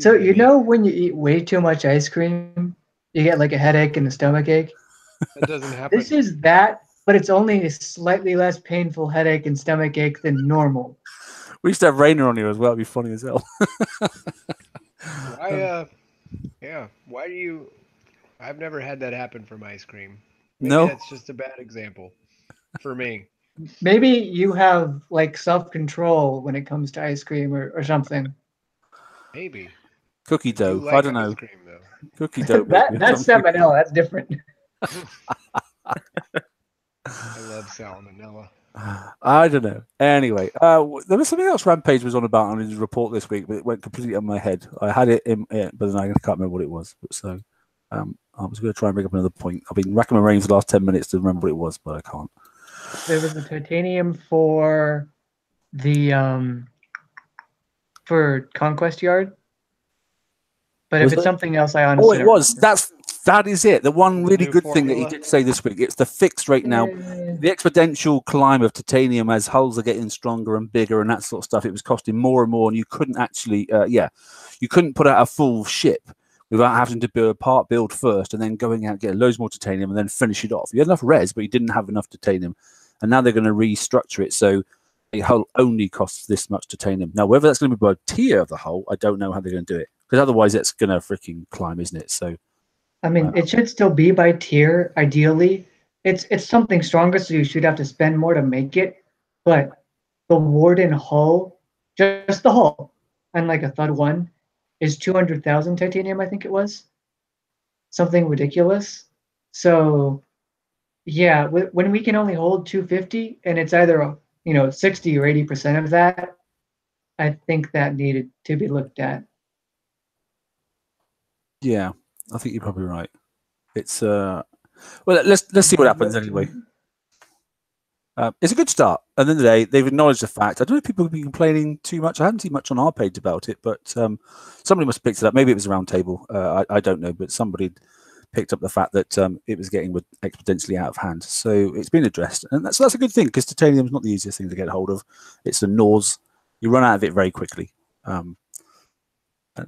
So you know when you eat way too much ice cream, you get like a headache and a stomach ache. That doesn't happen. This is that, but it's only a slightly less painful headache and stomach ache than normal. We used to have Rainer on here as well. It'd be funny as hell. Why? Yeah. Why do you? I've never had that happen from ice cream. Maybe No. that's just a bad example for me. Maybe you have like self-control when it comes to ice cream or something. Maybe. Cookie I do dough. like I don't ice know. cream, though. Cookie dough. That's salmonella. That's different. I love salmonella. I don't know. Anyway, there was something else Rampage was on about on his report this week, but it went completely on my head. I had it in it, but then I can't remember what it was. So I was going to try and bring up another point. I've been racking my brains for the last 10 minutes to remember what it was, but I can't. There was the titanium for the for Conquest Yard. But Was if it's it? something else, I honestly Oh, it was. That is it. The one really new good thing that he formula? did say this week. It's the fixed rate now. The exponential climb of titanium as hulls are getting stronger and bigger and that sort of stuff. It was costing more and more, and you couldn't actually, you couldn't put out a full ship without having to build a part build first and then going out get loads more titanium and then finish it off. You had enough res, but you didn't have enough titanium, and now they're going to restructure it so a hull only costs this much titanium. Now, whether that's going to be by tier of the hull, I don't know how they're going to do it, because otherwise it's going to freaking climb, isn't it? So. I mean, it should still be by tier, ideally. It's something stronger, so you should have to spend more to make it. But the Warden hull, just the hull, unlike a Thud 1, is 200,000 titanium, I think it was. Something ridiculous. So, yeah, when we can only hold 250, and it's either 60 or 80% of that, I think that needed to be looked at. Yeah, I think you're probably right. It's well, let's see what happens anyway. It's a good start. At the end of the day, they've acknowledged the fact. I don't know if people have been complaining too much. I haven't seen much on our page about it, but somebody must have picked it up. Maybe it was a round table. I don't know, but somebody picked up the fact that it was getting exponentially out of hand. So it's been addressed, and that's a good thing, because titanium is not the easiest thing to get hold of. It's a nose. You run out of it very quickly. I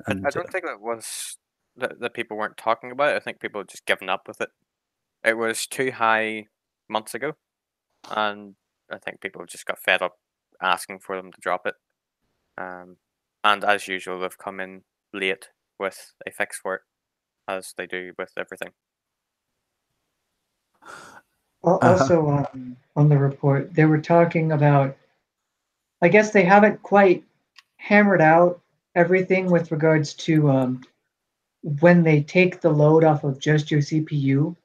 don't think that was that people weren't talking about it. I think people had just given up with it. It was too high months ago, and I think people just got fed up asking for them to drop it. And as usual, they've come in late with a fix for it, as they do with everything. Also, on the report, they were talking about, I guess they haven't quite hammered out everything with regards to when they take the load off of just your CPU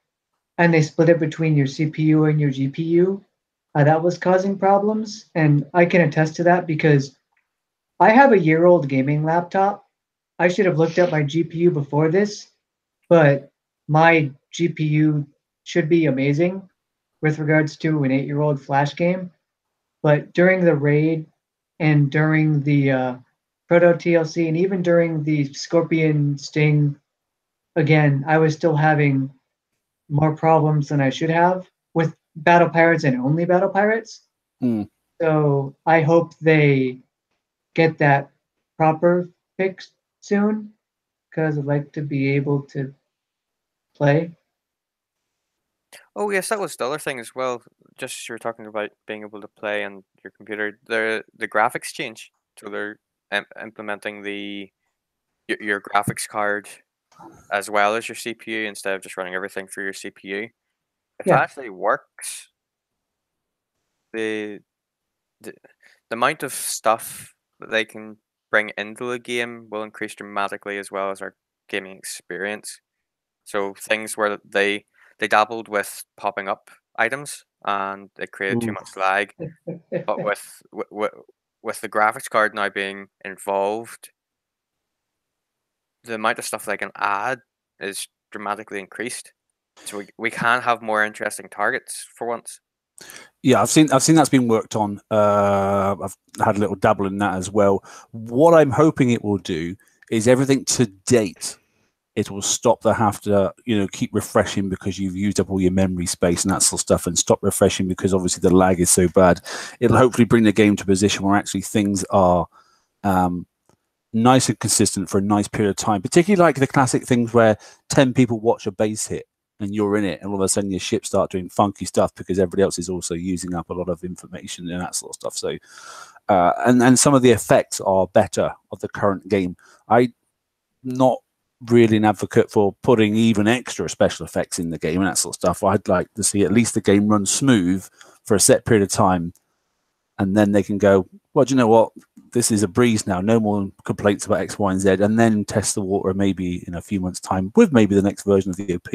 and they split it between your CPU and your GPU. That was causing problems, and I can attest to that because I have a year-old gaming laptop. I should have looked at my GPU before this, but my GPU should be amazing with regards to an 8-year-old Flash game. But during the raid and during the Proto TLC and even during the Scorpion Sting, again, I was still having more problems than I should have with Battle Pirates and only Battle Pirates. So I hope they get that proper fixed soon, because I'd like to be able to play. Oh yes, that was the other thing as well. Just you were talking about being able to play on your computer. The graphics change, so they're implementing your graphics card as well as your CPU instead of just running everything through your CPU. If that actually works, the amount of stuff that they can bring into the game will increase dramatically, as well as our gaming experience. So things where they dabbled with popping up items and it created too much lag, but with the graphics card now being involved, the amount of stuff they can add is dramatically increased. So we can have more interesting targets for once. Yeah, I've seen that's been worked on. I've had a little dabble in that as well. What I'm hoping it will do is everything to date. It will stop the have to, keep refreshing because you've used up all your memory space and that sort of stuff, and stop refreshing because obviously the lag is so bad. It'll hopefully bring the game to a position where actually things are nice and consistent for a nice period of time, particularly like the classic things where 10 people watch a base hit and you're in it, and all of a sudden your ship start doing funky stuff because everybody else is also using up a lot of information and that sort of stuff. So, and some of the effects are better of the current game. I'm not really an advocate for putting even extra special effects in the game and that sort of stuff. I'd like to see at least the game run smooth for a set period of time, and then they can go, well, do you know what? This is a breeze now. No more complaints about X, Y, and Z, and then test the water maybe in a few months' time with maybe the next version of the OP,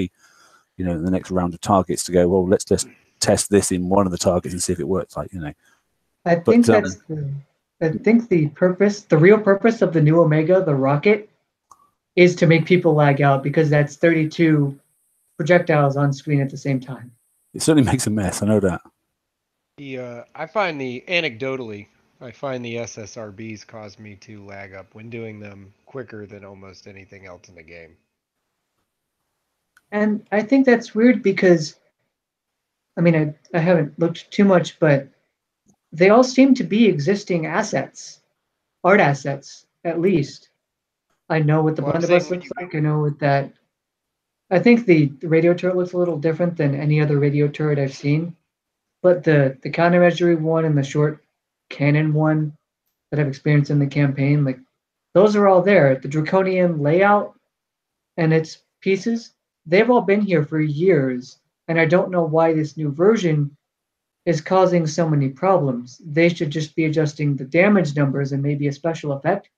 the next round of targets to go, well, let's just test this in one of the targets and see if it works. I think the real purpose of the new Omega, the rocket, is to make people lag out because that's 32 projectiles on screen at the same time. It certainly makes a mess. I know that. I find anecdotally, the SSRBs cause me to lag up when doing them quicker than almost anything else in the game. And I think that's weird because, I haven't looked too much, but they all seem to be existing assets, art assets, at least. I know what the blunderbuss looks like. I know what that. I think the radio turret looks a little different than any other radio turret I've seen, but the countermeasure one and the short cannon one that I've experienced in the campaign, like those are all there. The draconian layout and its pieces, they've all been here for years, and I don't know why this new version is causing so many problems. They should just be adjusting the damage numbers and maybe a special effect.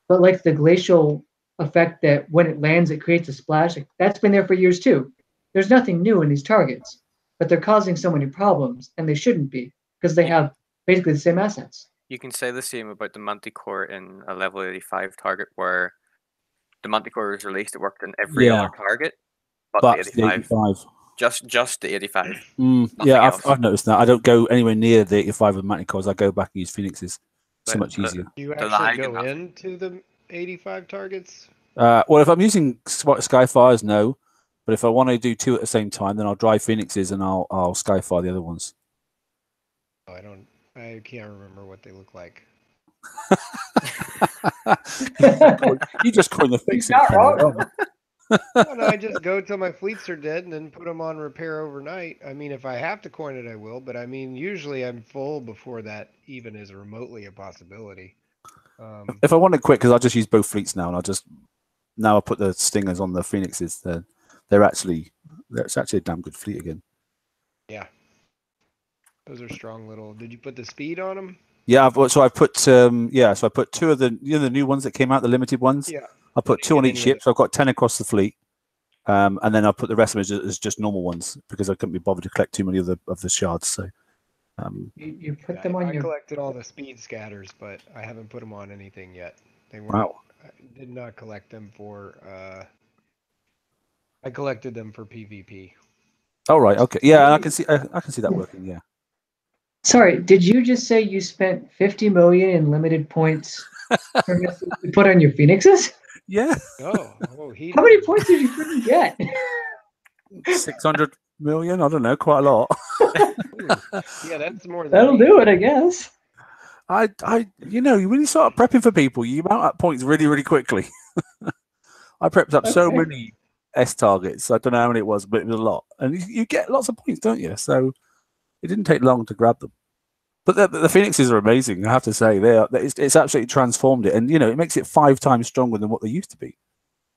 But like the glacial effect that when it lands, it creates a splash, that's been there for years too. There's nothing new in these targets, but they're causing so many problems, and they shouldn't be because they have basically the same assets. You can say the same about the Manticore in a level 85 target, where the Manticore was released. It worked in every other target, but the 85. Just the 85. Yeah, I've noticed that. I don't go anywhere near the 85 with Manticores. I go back and use Phoenixes. So much easier. Do you actually go into the 85 targets? Well, if I'm using Skyfires, no. But if I want to do two at the same time, then I'll drive Phoenixes and I'll Skyfire the other ones. Oh, I can't remember what they look like. You just coined the face. No, I just go till my fleets are dead and then put them on repair overnight. If I have to coin it, I will. But usually I'm full before that even is remotely a possibility. If I want to quit, because I'll just use both fleets now, and I'll put the Stingers on the Phoenixes. It's actually a damn good fleet again. Yeah, those are strong little. Did you put the speed on them? Yeah, so I put two of the the new ones that came out, the limited ones. Yeah. I put 2 on each ship, so I've got 10 across the fleet, and then I put the rest of them as just normal ones because I couldn't be bothered to collect too many of the shards. So you put them on. I collected all the speed scatters, but I haven't put them on anything yet. They weren't. Wow. I did not collect them for. I collected them for PvP. Oh right, okay, yeah, I can see that working. Yeah. Sorry, did you just say you spent 50 million in limited points to put on your Phoenixes? Yeah. Oh, how many points did you freaking get? 600 million? I don't know, quite a lot. Yeah, that's more than that'll do it, I guess. When you start prepping for people, you mount up points really, really quickly. I prepped up so many S targets. I don't know how many it was, but it was a lot. And you get lots of points, don't you? So it didn't take long to grab them. But the Phoenixes are amazing, I have to say. It's absolutely transformed it, and it makes it 5 times stronger than what they used to be.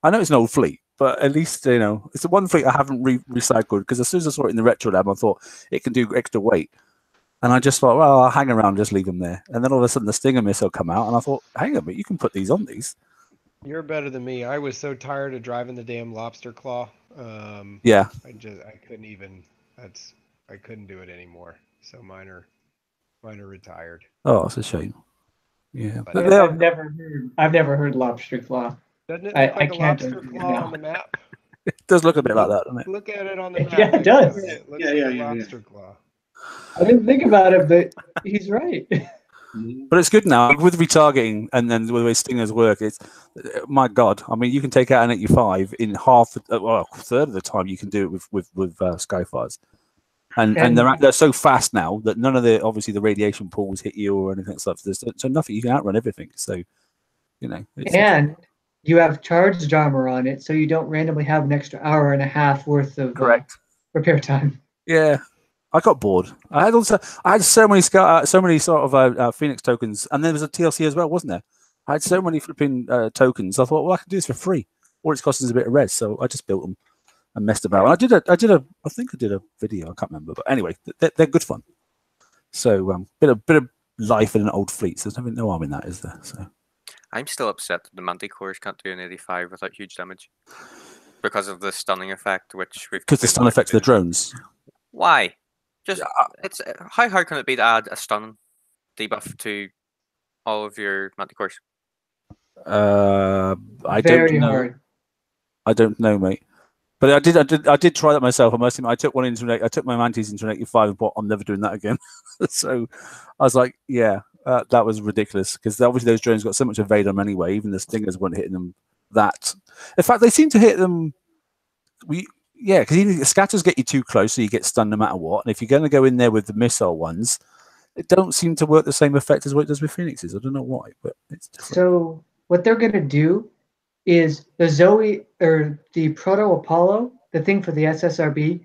I know it's an old fleet, but at least it's the one fleet I haven't recycled, because as soon as I saw it in the retro lab, I thought it can do extra weight, and I just thought, well, I'll hang around and just leave them there. And then all of a sudden, the Stinger missile come out, and I thought, hang on, but you can put these on these. You're better than me. I was so tired of driving the damn lobster claw. Yeah. I couldn't even. I couldn't do it anymore. So mine are retired. Oh, it's a shame. Yeah, but I've never heard lobster claw. Doesn't it look like a lobster claw on the map? It does look a bit like that, doesn't it? Look at it on the map. Yeah, it does. It looks like a lobster claw. I didn't think about it, but he's right. But it's good now with retargeting and then the way stingers work. It's my God. I mean, you can take out an 85 in half, a third of the time. You can do it with Skyfires, and they're so fast now that none of the radiation pools hit you or anything like that. So nothing. You can outrun everything. So and you have charged armor on it, so you don't randomly have an extra hour and a half worth of repair time. Yeah. I got bored. I had so many sort of Phoenix tokens, and there was a TLC as well, wasn't there? I had so many flipping tokens. I thought, well, I can do this for free. All it's costing is a bit of res, so I just built them and messed about. And I think I did a video. I can't remember, but anyway, they're good fun. So bit of life in an old fleet. So there's no harm in that, is there? So I'm still upset that the Manticores can't do an 85 without huge damage because of the stunning effect, because the stun effect of the drones. Why? Just it's how hard can it be to add a stun debuff to all of your Manticores? I don't know. Hard. I don't know, mate. But I did try that myself. I must admit, I took one into I took my Mantis into an 85 and thought I'm never doing that again. So I was like, yeah, that was ridiculous because obviously those drones got so much evade on them anyway. Even the stingers weren't hitting them that. In fact, they seem to hit them. Yeah, because scatters get you too close, so you get stunned no matter what. And if you're going to go in there with the missile ones, it don't seem to work the same effect as what it does with Phoenixes. I don't know why, but it's different. So what they're going to do is the Zoe or the Proto Apollo, the thing for the SSRB,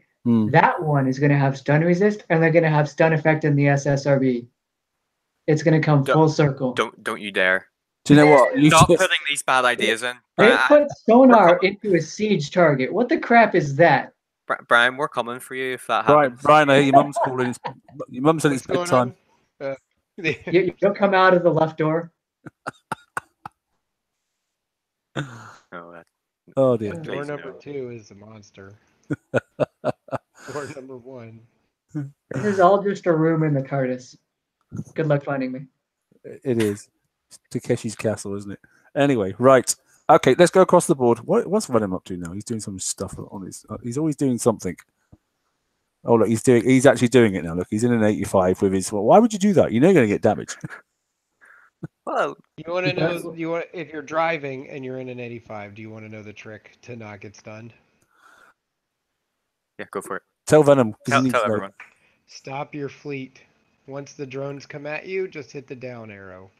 that one is going to have stun resist, and they're going to have stun effect in the SSRB. It's going to come full circle. Don't you dare. Do you know what? Stop putting these bad ideas in. They put sonar into a siege target. What the crap is that? Brian, we're coming for you if that happens. Brian, I hear your mum's calling. Your mum said it's bedtime. You don't come out of the left door. Oh dear. Door number 2 is a monster. Door number 1. This is all just a room in the TARDIS. Good luck finding me. It is. Takeshi's castle, isn't it? Anyway, right. Okay, let's go across the board. What's Venom up to now? He's doing some stuff on his. He's always doing something. Oh look, he's actually doing it now. Look, he's in an 85 with his. Well, why would you do that? You know you're going to get damage. Well, you want to know? If you're driving and you're in an 85, do you want to know the trick to not get stunned? Yeah, go for it. Tell Venom. Tell everyone. Stop your fleet. Once the drones come at you, just hit the down arrow.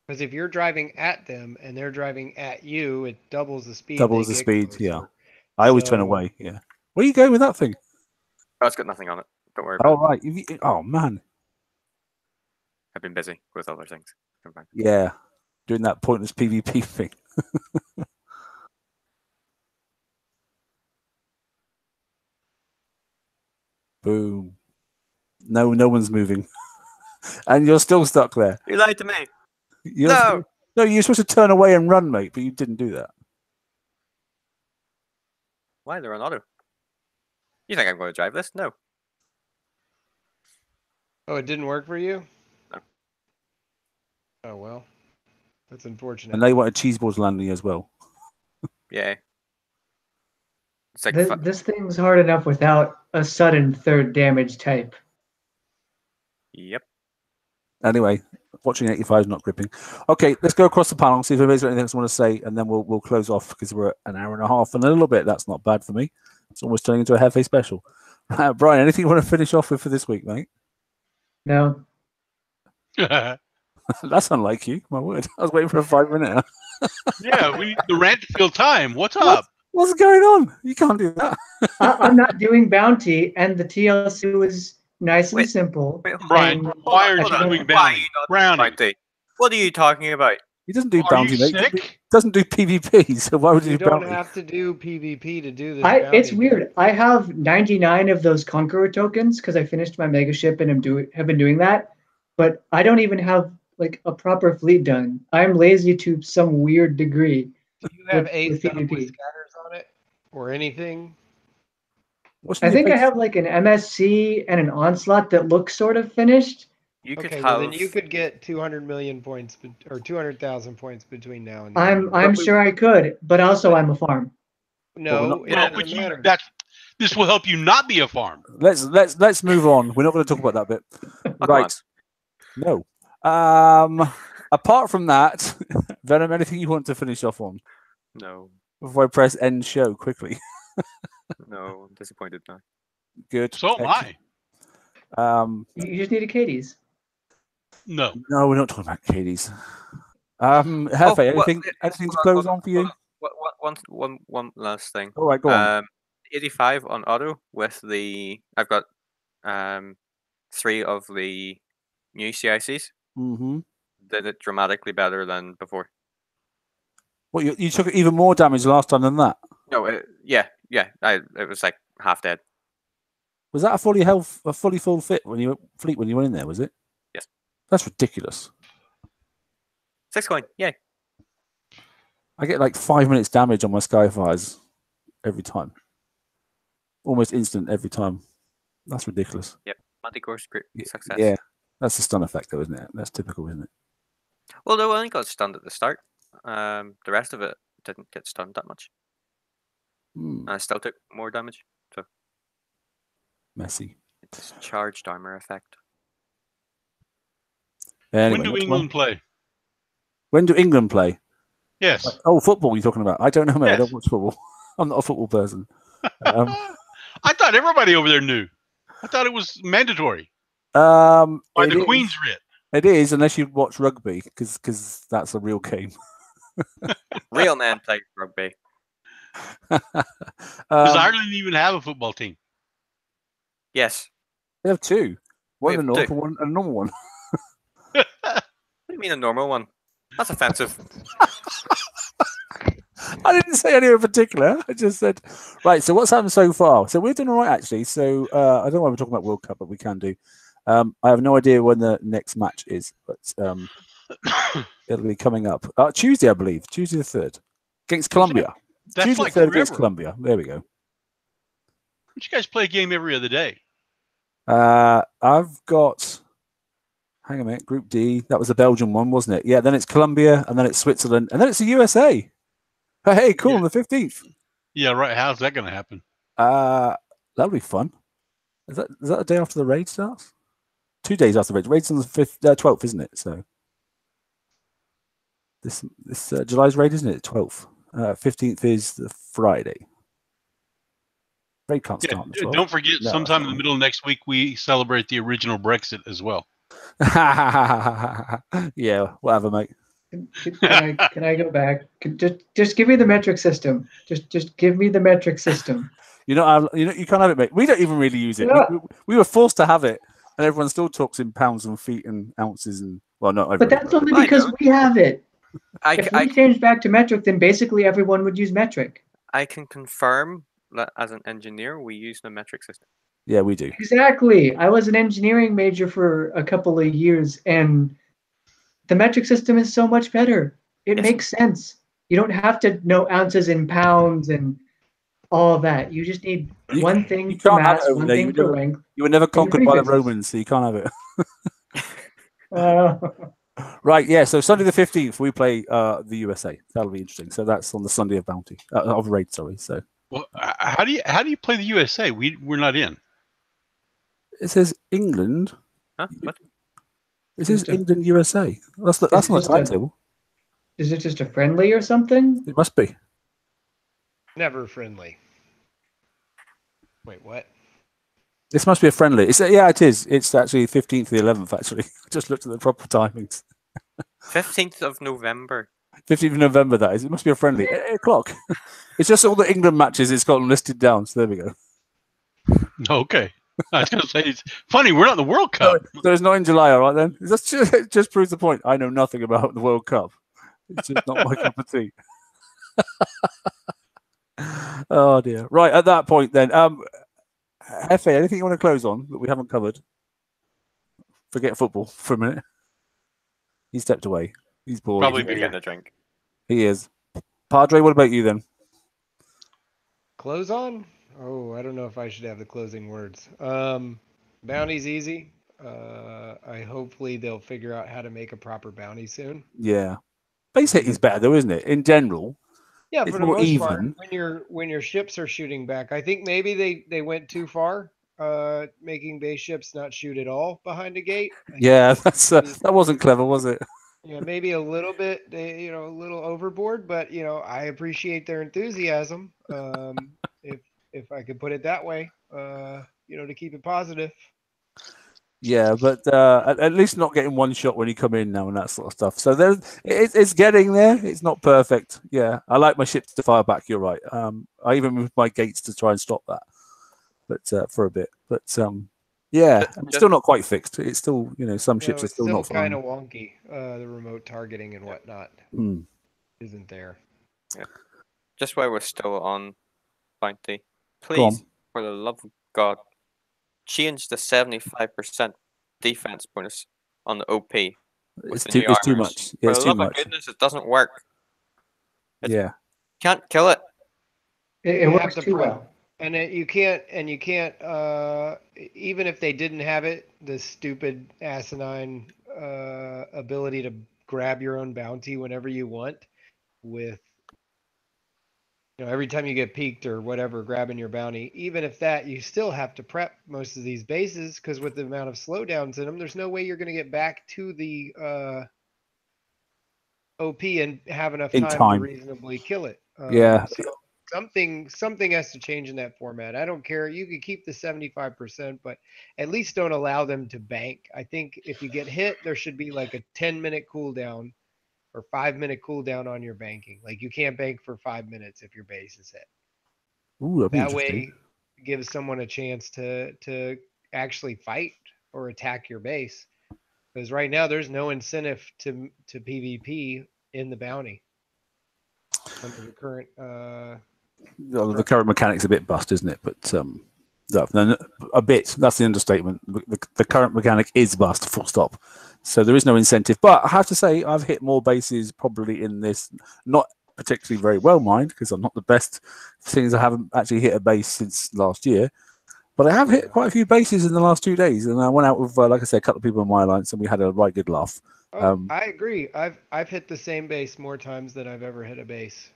Because if you're driving at them and they're driving at you, it doubles the speed. Doubles the speed, yeah. I always turn away, yeah. Where are you going with that thing? Oh, it's got nothing on it. Don't worry about it. Oh, right. Oh, man. I've been busy with other things. Yeah, doing that pointless PvP thing. Boom. No one's moving. And you're still stuck there. You lied to me. No, you're supposed to turn away and run, mate, but you didn't do that. Why? They're on auto. You think I'm going to drive this? No. Oh, it didn't work for you? No. Oh, well. That's unfortunate. And they wanted cheeseboards landing as well. Yeah. It's like this thing's hard enough without a sudden third damage type. Yep. Anyway, watching 85 is not gripping. Okay, let's go across the panel, see if anybody's got anything else they want to say, and then we'll close off because we're at an hour and a half and a little bit. That's not bad for me. It's almost turning into a Hefe special. Brian, anything you want to finish off with for this week, mate? No. That's unlike you, my word. I was waiting for a 5-minute. Yeah, we need the rant to fill time. What's up? What's going on? You can't do that. I'm not doing bounty, and the TLC was nice and simple. Brian, why are you doing bounty? Brownie. What are you talking about? He doesn't do bounty, mate. Sick? He doesn't do PvP, so why would you do bounty? You don't have to do PvP to do this. It's weird. I have 99 of those Conqueror tokens because I finished my mega ship and have been doing that, but I don't even have like a proper fleet done. I'm lazy to some weird degree. Do you have 8 scatters on it or anything? I think I have like an MSC and an Onslaught that looks sort of finished. You could well, then you could get 200 million points or 200,000 points between now and then. I'm sure I could, but also I'm a farm. No, this will help you not be a farm. Let's move on. We're not going to talk about that bit. Right. No. Apart from that, Venom, anything you want to finish off on No, before I press end show quickly? no, I'm disappointed now. Good. So am I. You just need a Katie's. No. No, we're not talking about Katie's. Hefe, anything to close on for you? One last thing. All right, go on. 85 on auto with I've got 3 of the new CICs. Mm-hmm. Did it dramatically better than before. Well, you took even more damage last time than that. No, it was like half dead. Was that a fully full fleet when you went in there? Was it? Yes. That's ridiculous. 6 coin, yay. I get like 5 minutes damage on my Skyfires every time. Almost instant every time. That's ridiculous. Yep, Manticore's great success. Yeah, that's the stun effect, though, isn't it? That's typical, isn't it? Well, no, I only got stunned at the start. The rest of it didn't get stunned that much. And I still took more damage. So messy. It's charged armor effect. Anyway, when do England play? When do England play? Yes. Oh, football you're talking about. I don't know, mate. Yes. I don't watch football. I'm not a football person. I thought everybody over there knew. I thought it was mandatory. By the Queen's writ. It is, unless you watch rugby, because that's a real game. Real men play rugby. Does Ireland even have a football team? Yes. They have 2. One We in the have north and one a normal one. What do you mean a normal one? That's offensive. I didn't say any in particular. I just said, right, so what's happened so far? So we're doing all right, actually. So I don't know why we're talking about World Cup, but we can do. I have no idea when the next match is, but it'll be coming up. Tuesday, I believe. Tuesday the 3rd. Against Colombia. That's Tuesday like the 3rd against forever. Colombia. There we go. But you guys play a game every other day. I've got... Hang on a minute. Group D. That was the Belgian one, wasn't it? Yeah, then it's Colombia, and then it's Switzerland, and then it's the USA. Hey, cool, Yeah. on the 15th. Yeah, right. How's that going to happen? That'll be fun. Is that the day after the raid starts? 2 days after the raid. Raid's on the 12th, isn't it? So this July's raid, isn't it? 12th. 15th is the Friday. Raid can't start on the 12th. Don't forget, No, sometime in that's the middle of next week, we celebrate the original Brexit as well. Yeah, whatever, mate. Can I go back? Just give me the metric system. Just give me the metric system. You can't have it, mate. We don't even really use it. Yeah. We were forced to have it, and everyone still talks in pounds and feet and ounces and not everyone. But that's only because we have it. If we I change back to metric, then basically everyone would use metric. I can confirm that as an engineer, we use the metric system. Yeah, we do. Exactly. I was an engineering major for a couple of years, and the metric system is so much better. It Yes. makes sense. You don't have to know ounces and pounds and all of that. You just need one thing You for can't have mass, it over one there. thing for length. You were never conquered by the prefixes. Romans, so you can't have it. Right, yeah. So Sunday the 15th, we play the USA. That'll be interesting. So that's on the Sunday of Bounty of Raid. Sorry. So Well, how do you play the USA? We're not in. it says England. Huh? What? It says Just a- England USA. That's not It's the just a- timetable. Is it just a friendly or something? It must be. Never friendly. Wait, what? This must be a friendly. Yeah, it is. It's actually 15th to the 11th. Actually, just looked at the proper timings. 15th of November. 15th of November. That is. It must be a friendly. 8 o'clock. It's just all the England matches. It's got them listed down. So there we go. Okay. I was going to say, it's funny, we're not in the World Cup. So it's not in July, all right then. That's just proves the point. I know nothing about the World Cup. It's just not my cup of tea. Oh dear. Right, at that point then, Hefe, anything you want to close on that we haven't covered? Forget football for a minute. He stepped away. He's bored. Probably You're beer. getting a drink. He is. Padre, what about you then? Close on? Oh, I don't know if I should have the closing words. Bounty's easy. Hopefully they'll figure out how to make a proper bounty soon. Yeah. Base hit is better though, isn't it? In general. Yeah, It's for the more most part, even. when your ships are shooting back, I think maybe they went too far. making base ships not shoot at all behind a gate. Yeah, that wasn't clever, was it? Yeah, maybe a little bit, a little overboard, but I appreciate their enthusiasm. If I could put it that way, to keep it positive. Yeah, but at least not getting one shot when you come in now and that sort of stuff. So it's getting there. It's not perfect. Yeah, I like my ships to fire back. You're right. I even moved my gates to try and stop that, but for a bit. But yeah, it's still not quite fixed. It's still some ships are still not kind fine. of wonky. The remote targeting and whatnot isn't there. Yeah. Just while we're still on bounty, please, for the love of God, change the 75% defense bonus on the OP. It's too much. Yeah, For the love of goodness, it doesn't work. Can't kill it. It works too well. And you can't. Even if they didn't have it, the stupid asinine ability to grab your own bounty whenever you want, with every time you get peaked or whatever, grabbing your bounty. Even if that, you still have to prep most of these bases, because with the amount of slowdowns in them, there's no way you're going to get back to the OP and have enough time to reasonably kill it. So something has to change in that format. I don't care. You could keep the 75%, but at least don't allow them to bank. I think if you get hit, there should be like a 10-minute cooldown or 5-minute cooldown on your banking. Like, you can't bank for 5 minutes if your base is hit. Ooh, that way gives someone a chance to actually fight or attack your base. Because right now there's no incentive to PvP in the bounty under the current the current mechanic's a bit bust, isn't it? But a bit. That's the understatement. The current mechanic is bust. Full stop. So there is no incentive. But I have to say, I've hit more bases probably in this. Not particularly very well, mind, because I'm not the best. Things I haven't actually hit a base since last year. But I have hit quite a few bases in the last 2 days, and I went out with, like I said, a couple of people in my alliance, and we had a right good laugh. I agree. I've hit the same base more times than I've ever hit a base.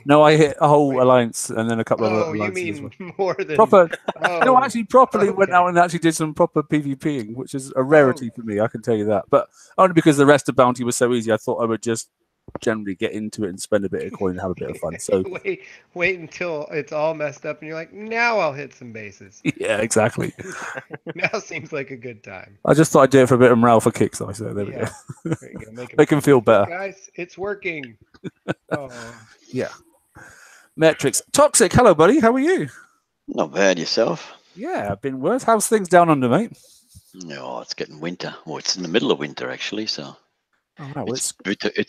No, I hit a whole alliance and then a couple of other alliances. You mean more than proper? No, I actually properly went out and actually did some proper PvPing, which is a rarity for me. I can tell you that, but only because the rest of bounty was so easy. I thought I would just generally get into it and spend a bit of coin and have a bit of fun. So wait until it's all messed up and you're like, now I'll hit some bases. Yeah, exactly. Now seems like a good time. I just thought I'd do it for a bit of morale for kicks. So there we go. There you go. Make them feel better, guys. It's working. Yeah. Metrics. Toxic. Hello, buddy. How are you? Not bad. Yourself? Yeah, been worse. How's things down under, mate? No, it's getting winter. Well, it's in the middle of winter actually, so. Oh, no, it's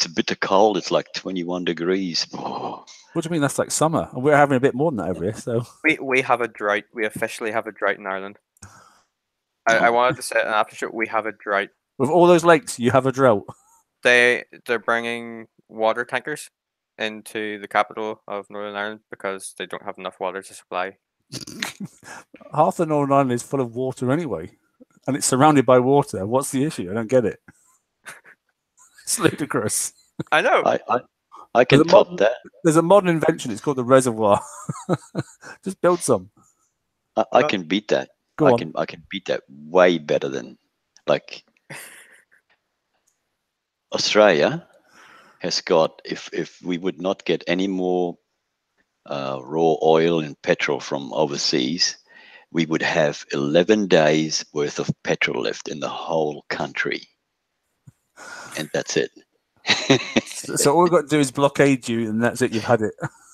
a bit cold. It's like 21 degrees. Oh. What do you mean? That's like summer. We're having a bit more than that over here. So we have a drought. We officially have a drought in Ireland. I wanted to say it after show. We have a drought. With all those lakes, you have a drought. They're bringing water tankers into the capital of Northern Ireland because they don't have enough water to supply. Half of Northern Ireland is full of water anyway, and it's surrounded by water. What's the issue? I don't get it. It's ludicrous. I know. I can top that. There's a modern invention. It's called the reservoir. Just build some. I can beat that. I can beat that way better than like Australia has got. If we would not get any more raw oil and petrol from overseas, we would have 11 days worth of petrol left in the whole country. And that's it. So all we've got to do is blockade you, and that's it. You've had it.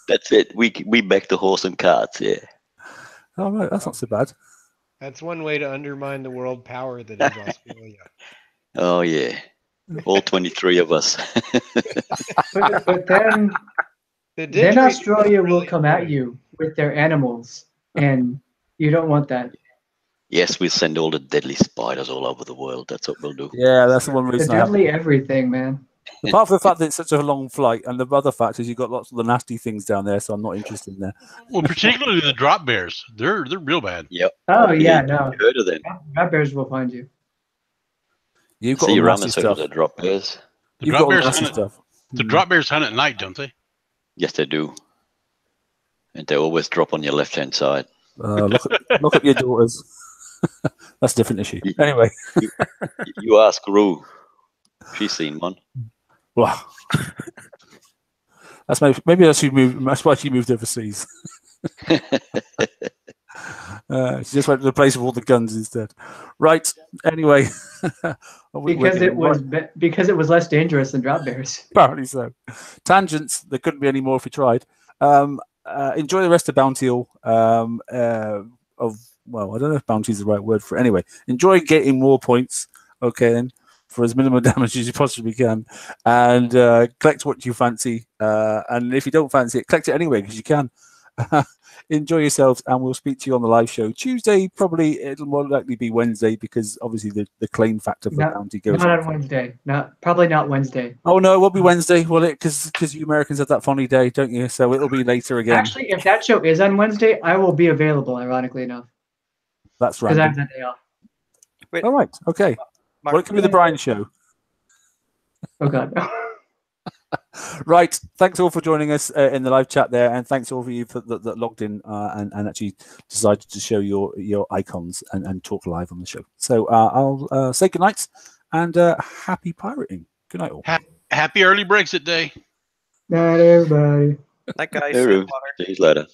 That's it. We back the horse and carts. Yeah. Oh right, that's not so bad. That's one way to undermine the world power that is Australia. Oh yeah, all 23 of us. but then Australia will come at you with their animals, and you don't want that. Yes, we'll send all the deadly spiders all over the world. That's what we'll do. Yeah, that's the one reason. Deadly everything, man. Apart from the fact that it's such a long flight, and the other fact is you've got lots of the nasty things down there, so I'm not interested in there. Well, particularly the drop bears. They're real bad. Yep. Oh yeah, no. You heard of them? Drop bears will find you. You've got all the nasty stuff. The drop bears. The drop bears hunt. The drop bears hunt at night, don't they? Yes, they do. And they always drop on your left-hand side. Look at your daughters. That's a different issue. Anyway, You ask Rue. She's seen one. well, that's maybe that's why she moved overseas. She just went to the place with all the guns instead. Right. Anyway, because it was less dangerous than drop bears. Apparently so. Tangents. There couldn't be any more if we tried. Enjoy the rest of Bounty All. Well, I don't know if bounty is the right word for it. Anyway, enjoy getting more points. Okay, then, for as minimum damage as you possibly can, and collect what you fancy. And if you don't fancy it, collect it anyway because you can. Enjoy yourselves, and we'll speak to you on the live show Tuesday. Probably it'll more likely be Wednesday because obviously the claim factor for bounty goes. Not on Wednesday. Probably not Wednesday. Oh no, it won't be Wednesday, will it? Because you Americans have that funny day, don't you? So it'll be later again. Actually, if that show is on Wednesday, I will be available. Ironically enough, that's right. Because I have that day off. All right. Okay. Well, it could be the Brian show. Oh God. Right. Thanks all for joining us in the live chat there, and thanks all of you that logged in and actually decided to show your icons and talk live on the show. So I'll say good night and happy pirating. Good night all. Happy early Brexit day. Night, everybody. Night, guys. See you later.